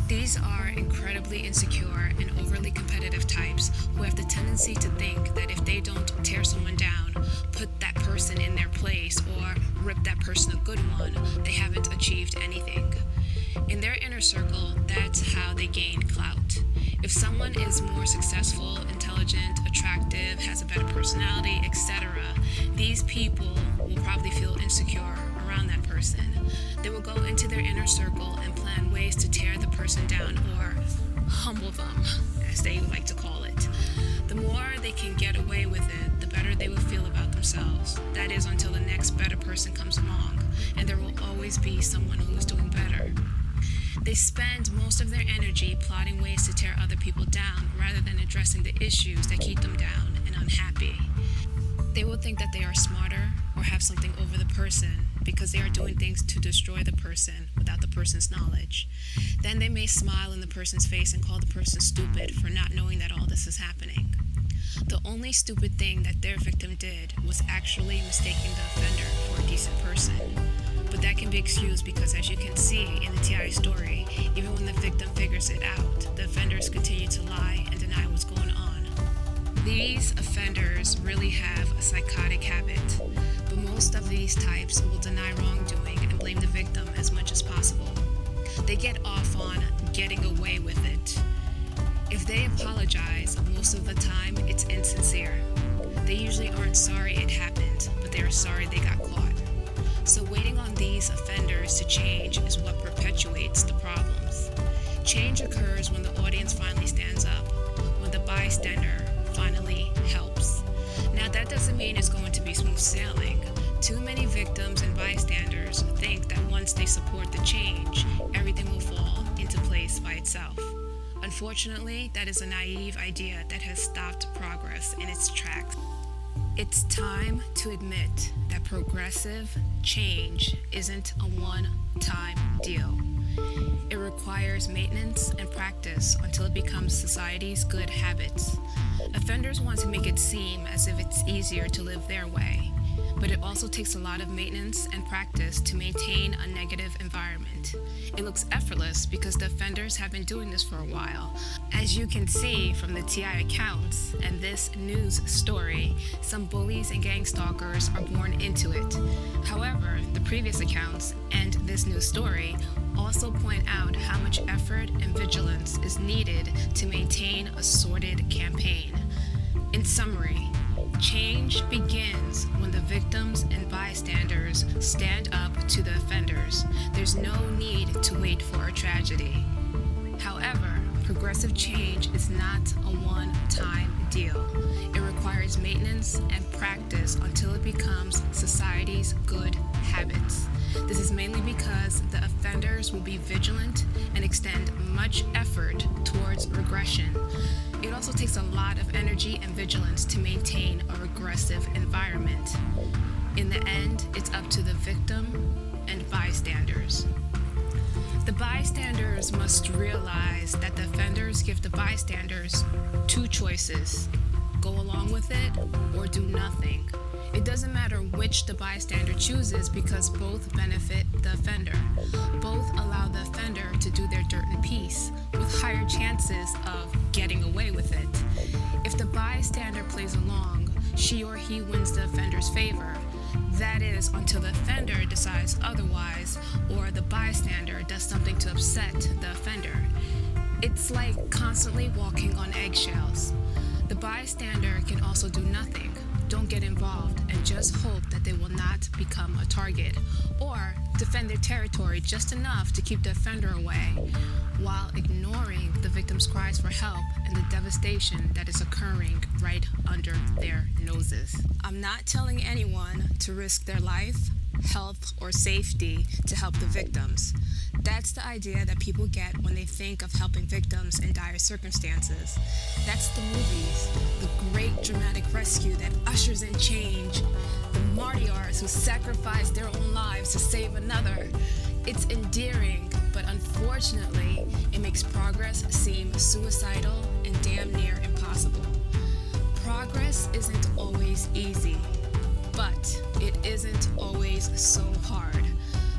These are incredibly insecure and overly competitive types who have the tendency to think that if they don't tear someone down, put that person in their place, or rip that person a good one, they haven't achieved anything. In their inner circle, that's how they gain clout. If someone is more successful, intelligent, attractive, has a better personality, etc., these people will probably feel insecure around that person. They will go into their inner circle and plan ways to tear the person down or humble them, as they like to call it. The more they can get away with it, the better they will feel about themselves. That is until the next better person comes along, and there will always be someone who is doing better. They spend most of their energy plotting ways to tear other people down rather than addressing the issues that keep them down and unhappy. They will think that they are smarter or have something over the person because they are doing things to destroy the person without the person's knowledge. Then they may smile in the person's face and call the person stupid for not knowing that all this is happening. The only stupid thing that their victim did was actually mistaking the offender for a decent person. But that can be excused because, as you can see in the TI story, even when the victim figures it out, the offenders continue to lie and deny what's going on. These offenders really have a psychotic habit, but most of these types will deny wrongdoing and blame the victim as much as possible. They get off on getting away with it. If they apologize, most of the time it's insincere. They usually aren't sorry it happened, but they are sorry they got caught. So waiting on these offenders to change is what perpetuates the problems. Change occurs when the audience finally stands up, when the bystander finally helps. Now that doesn't mean it's going to be smooth sailing. Too many victims and bystanders think that once they support the change, everything will fall into place by itself. Unfortunately, that is a naive idea that has stopped progress in its tracks. It's time to admit that progressive change isn't a one-time deal. It requires maintenance and practice until it becomes society's good habits. Offenders want to make it seem as if it's easier to live their way, but it also takes a lot of maintenance and practice to maintain a negative environment. It looks effortless because the offenders have been doing this for a while. As you can see from the TI accounts and this news story, some bullies and gang stalkers are born into it. However, the previous accounts and this news story also point out how much effort and vigilance is needed to maintain a sordid campaign. In summary, change begins when the victims and bystanders stand up to the offenders. There's no need to wait for a tragedy. However, progressive change is not a one-time deal. It requires maintenance and practice until it becomes society's good habits. This is mainly because the offenders will be vigilant and extend much effort towards regression. It also takes a lot of energy and vigilance to maintain a regressive environment. In the end, it's up to the victim and bystanders. The bystanders must realize that the offenders give the bystanders two choices: go along with it or do nothing. It doesn't matter which the bystander chooses because both benefit the offender. Both allow the offender to do their dirt in peace, with higher chances of getting away with it. If the bystander plays along, she or he wins the offender's favor. That is, until the offender decides otherwise, or the bystander does something to upset the offender. It's like constantly walking on eggshells. The bystander can also do nothing, don't get involved, and just hope that they will not become a target, or defend their territory just enough to keep the offender away, while ignoring the victim's cries for help and the devastation that is occurring right under their noses. I'm not telling anyone to risk their life, health, or safety to help the victims. That's the idea that people get when they think of helping victims in dire circumstances. That's the movies, the great dramatic rescue that ushers in change, the martyrs who sacrifice their own lives to save another. It's endearing, but unfortunately, it makes progress seem suicidal and damn near impossible. Progress isn't always easy. But it isn't always so hard.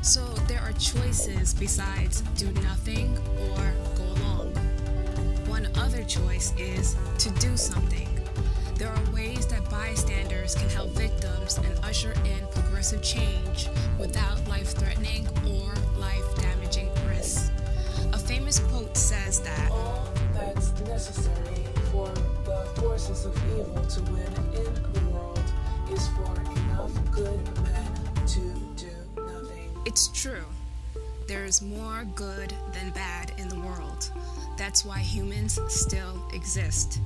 So there are choices besides do nothing or go along. One other choice is to do something. There are ways that bystanders can help victims and usher in progressive change without life-threatening or life-damaging risks. A famous quote says that all that's necessary for the forces of evil to win in the world is for enough good men to do nothing. it's true. There's more good than bad in the world. That's why humans still exist.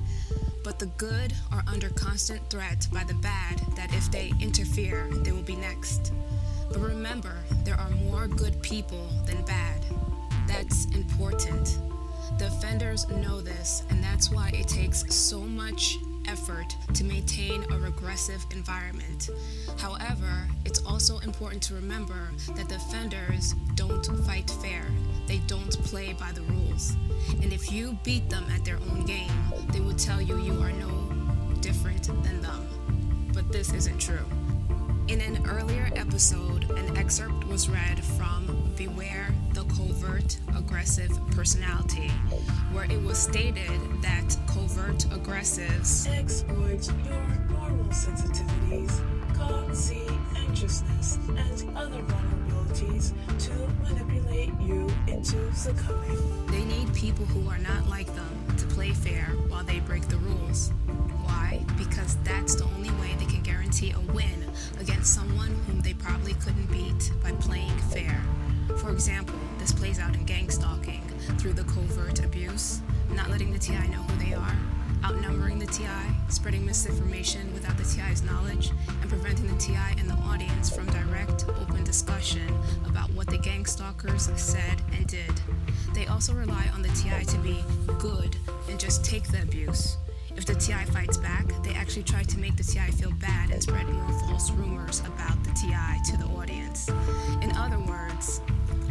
But the good are under constant threat by the bad that if they interfere, they will be next. But remember, there are more good people than bad. That's important. The offenders know this, and that's why it takes so much effort to maintain a regressive environment. However, it's also important to remember that the offenders don't fight fair. They don't play by the rules. And if you beat them at their own game, they will tell you you are no different than them. But this isn't true. In an earlier episode, an excerpt was read from Beware the Covert Aggressive Personality, where it was stated that covert aggressives exploit your normal sensitivities, cause anxiousness, and other vulnerabilities to manipulate you into succumbing. They need people who are not like them to play fair while they break the rules. Why? Because that's the only way they can guarantee a win against someone whom they probably couldn't beat by playing fair. For example, this plays out in gang stalking through the covert abuse, not letting the TI know who they are, outnumbering the TI, spreading misinformation without the TI's knowledge, and preventing the TI and the audience from direct, open discussion about what the gang stalkers said and did. They also rely on the TI to be good and just take the abuse. If the TI fights back, they actually try to make the TI feel bad and spread more false rumors about the TI to the audience. In other words,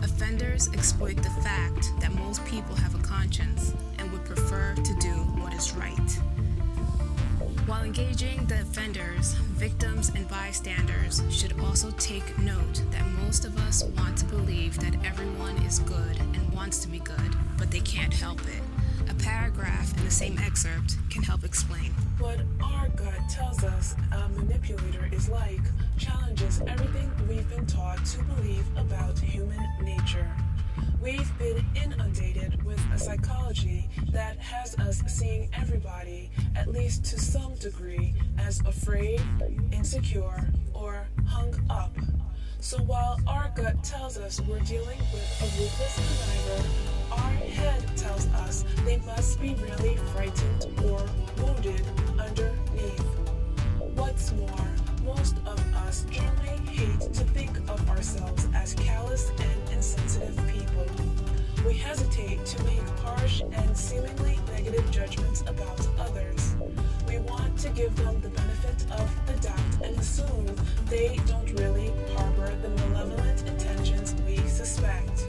offenders exploit the fact that most people have a conscience and would prefer to do what is right. While engaging the offenders, victims and bystanders should also take note that most of us want to believe that everyone is good and wants to be good, but they can't help it. A paragraph in the same excerpt can help explain. What our gut tells us a manipulator is like challenges everything we've been taught to believe about human nature. We've been inundated with a psychology that has us seeing everybody, at least to some degree, as afraid, insecure, or hung up. So while our gut tells us we're dealing with a ruthless conniver, our head tells us they must be really frightened or wounded underneath. What's more, most of us generally hate to think of ourselves as callous and insensitive people. We hesitate to make harsh and seemingly negative judgments about others. We want to give them the benefit of the doubt and assume they don't really harbor the malevolent intentions we suspect.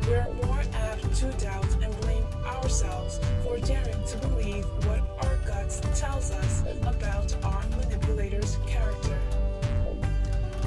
We're more apt to doubt and blame ourselves for daring to believe what our guts tells us about our manipulator's character.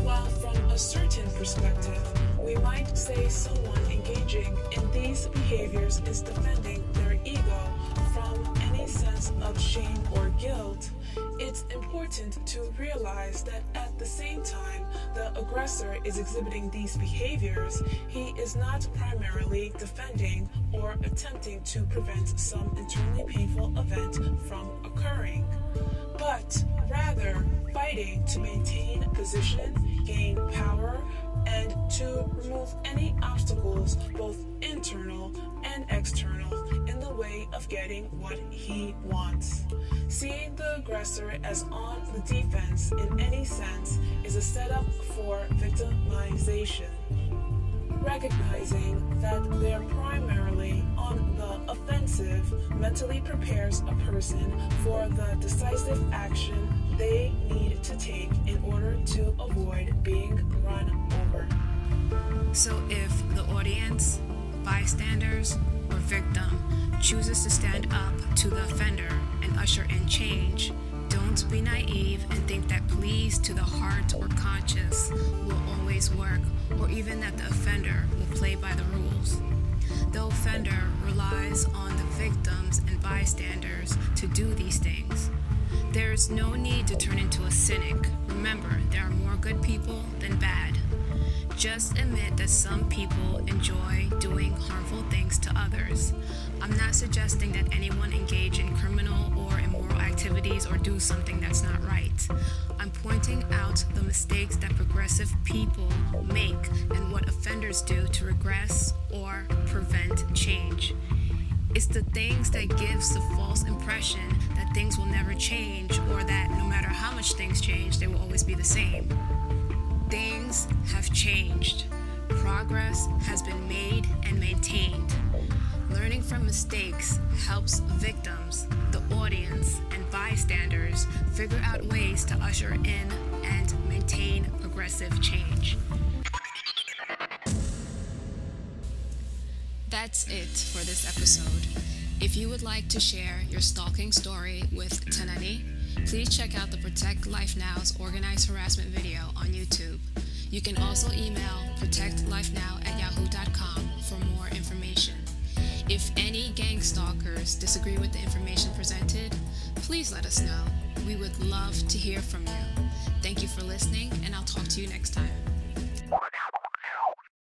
While from a certain perspective, we might say someone engaging in these behaviors is defending their ego from any sense of shame or guilt, it's important to realize that at the same time the aggressor is exhibiting these behaviors, he is not primarily defending or attempting to prevent some internally painful event from occurring, but rather fighting to maintain position, gain power, and to remove any obstacles, both internal and external, in the way of getting what he wants. Seeing the aggressor as on the defense in any sense is a setup for victimization. Recognizing that they're primarily on the offensive mentally prepares a person for the decisive action they need to take in order to avoid being run over. So if the audience, bystanders, or victim chooses to stand up to the offender and usher in change, don't Don't be naive and think that pleas to the heart or conscience will always work, or even that the offender will play by the rules. The offender relies on the victims and bystanders to do these things. There is no need to turn into a cynic. Remember, there are more good people than bad. Just admit that some people enjoy doing harmful things to others. I'm not suggesting that anyone engage in criminal or immoral activities or do something that's not right. I'm pointing out the mistakes that progressive people make and what offenders do to regress or prevent change. It's the things that gives the false impression that things will never change, or that no matter how much things change, they will always be the same. Things have changed. Progress has been made and maintained. Learning from mistakes helps victims, the audience, and bystanders figure out ways to usher in and maintain progressive change. That's it for this episode. If you would like to share your stalking story with Tenunni, please check out the Protect Life Now's Organized Harassment video on YouTube. You can also email ProtectLifeNow@yahoo.com for more information. If any gang stalkers disagree with the information presented, please let us know. We would love to hear from you. Thank you for listening, and I'll talk to you next time.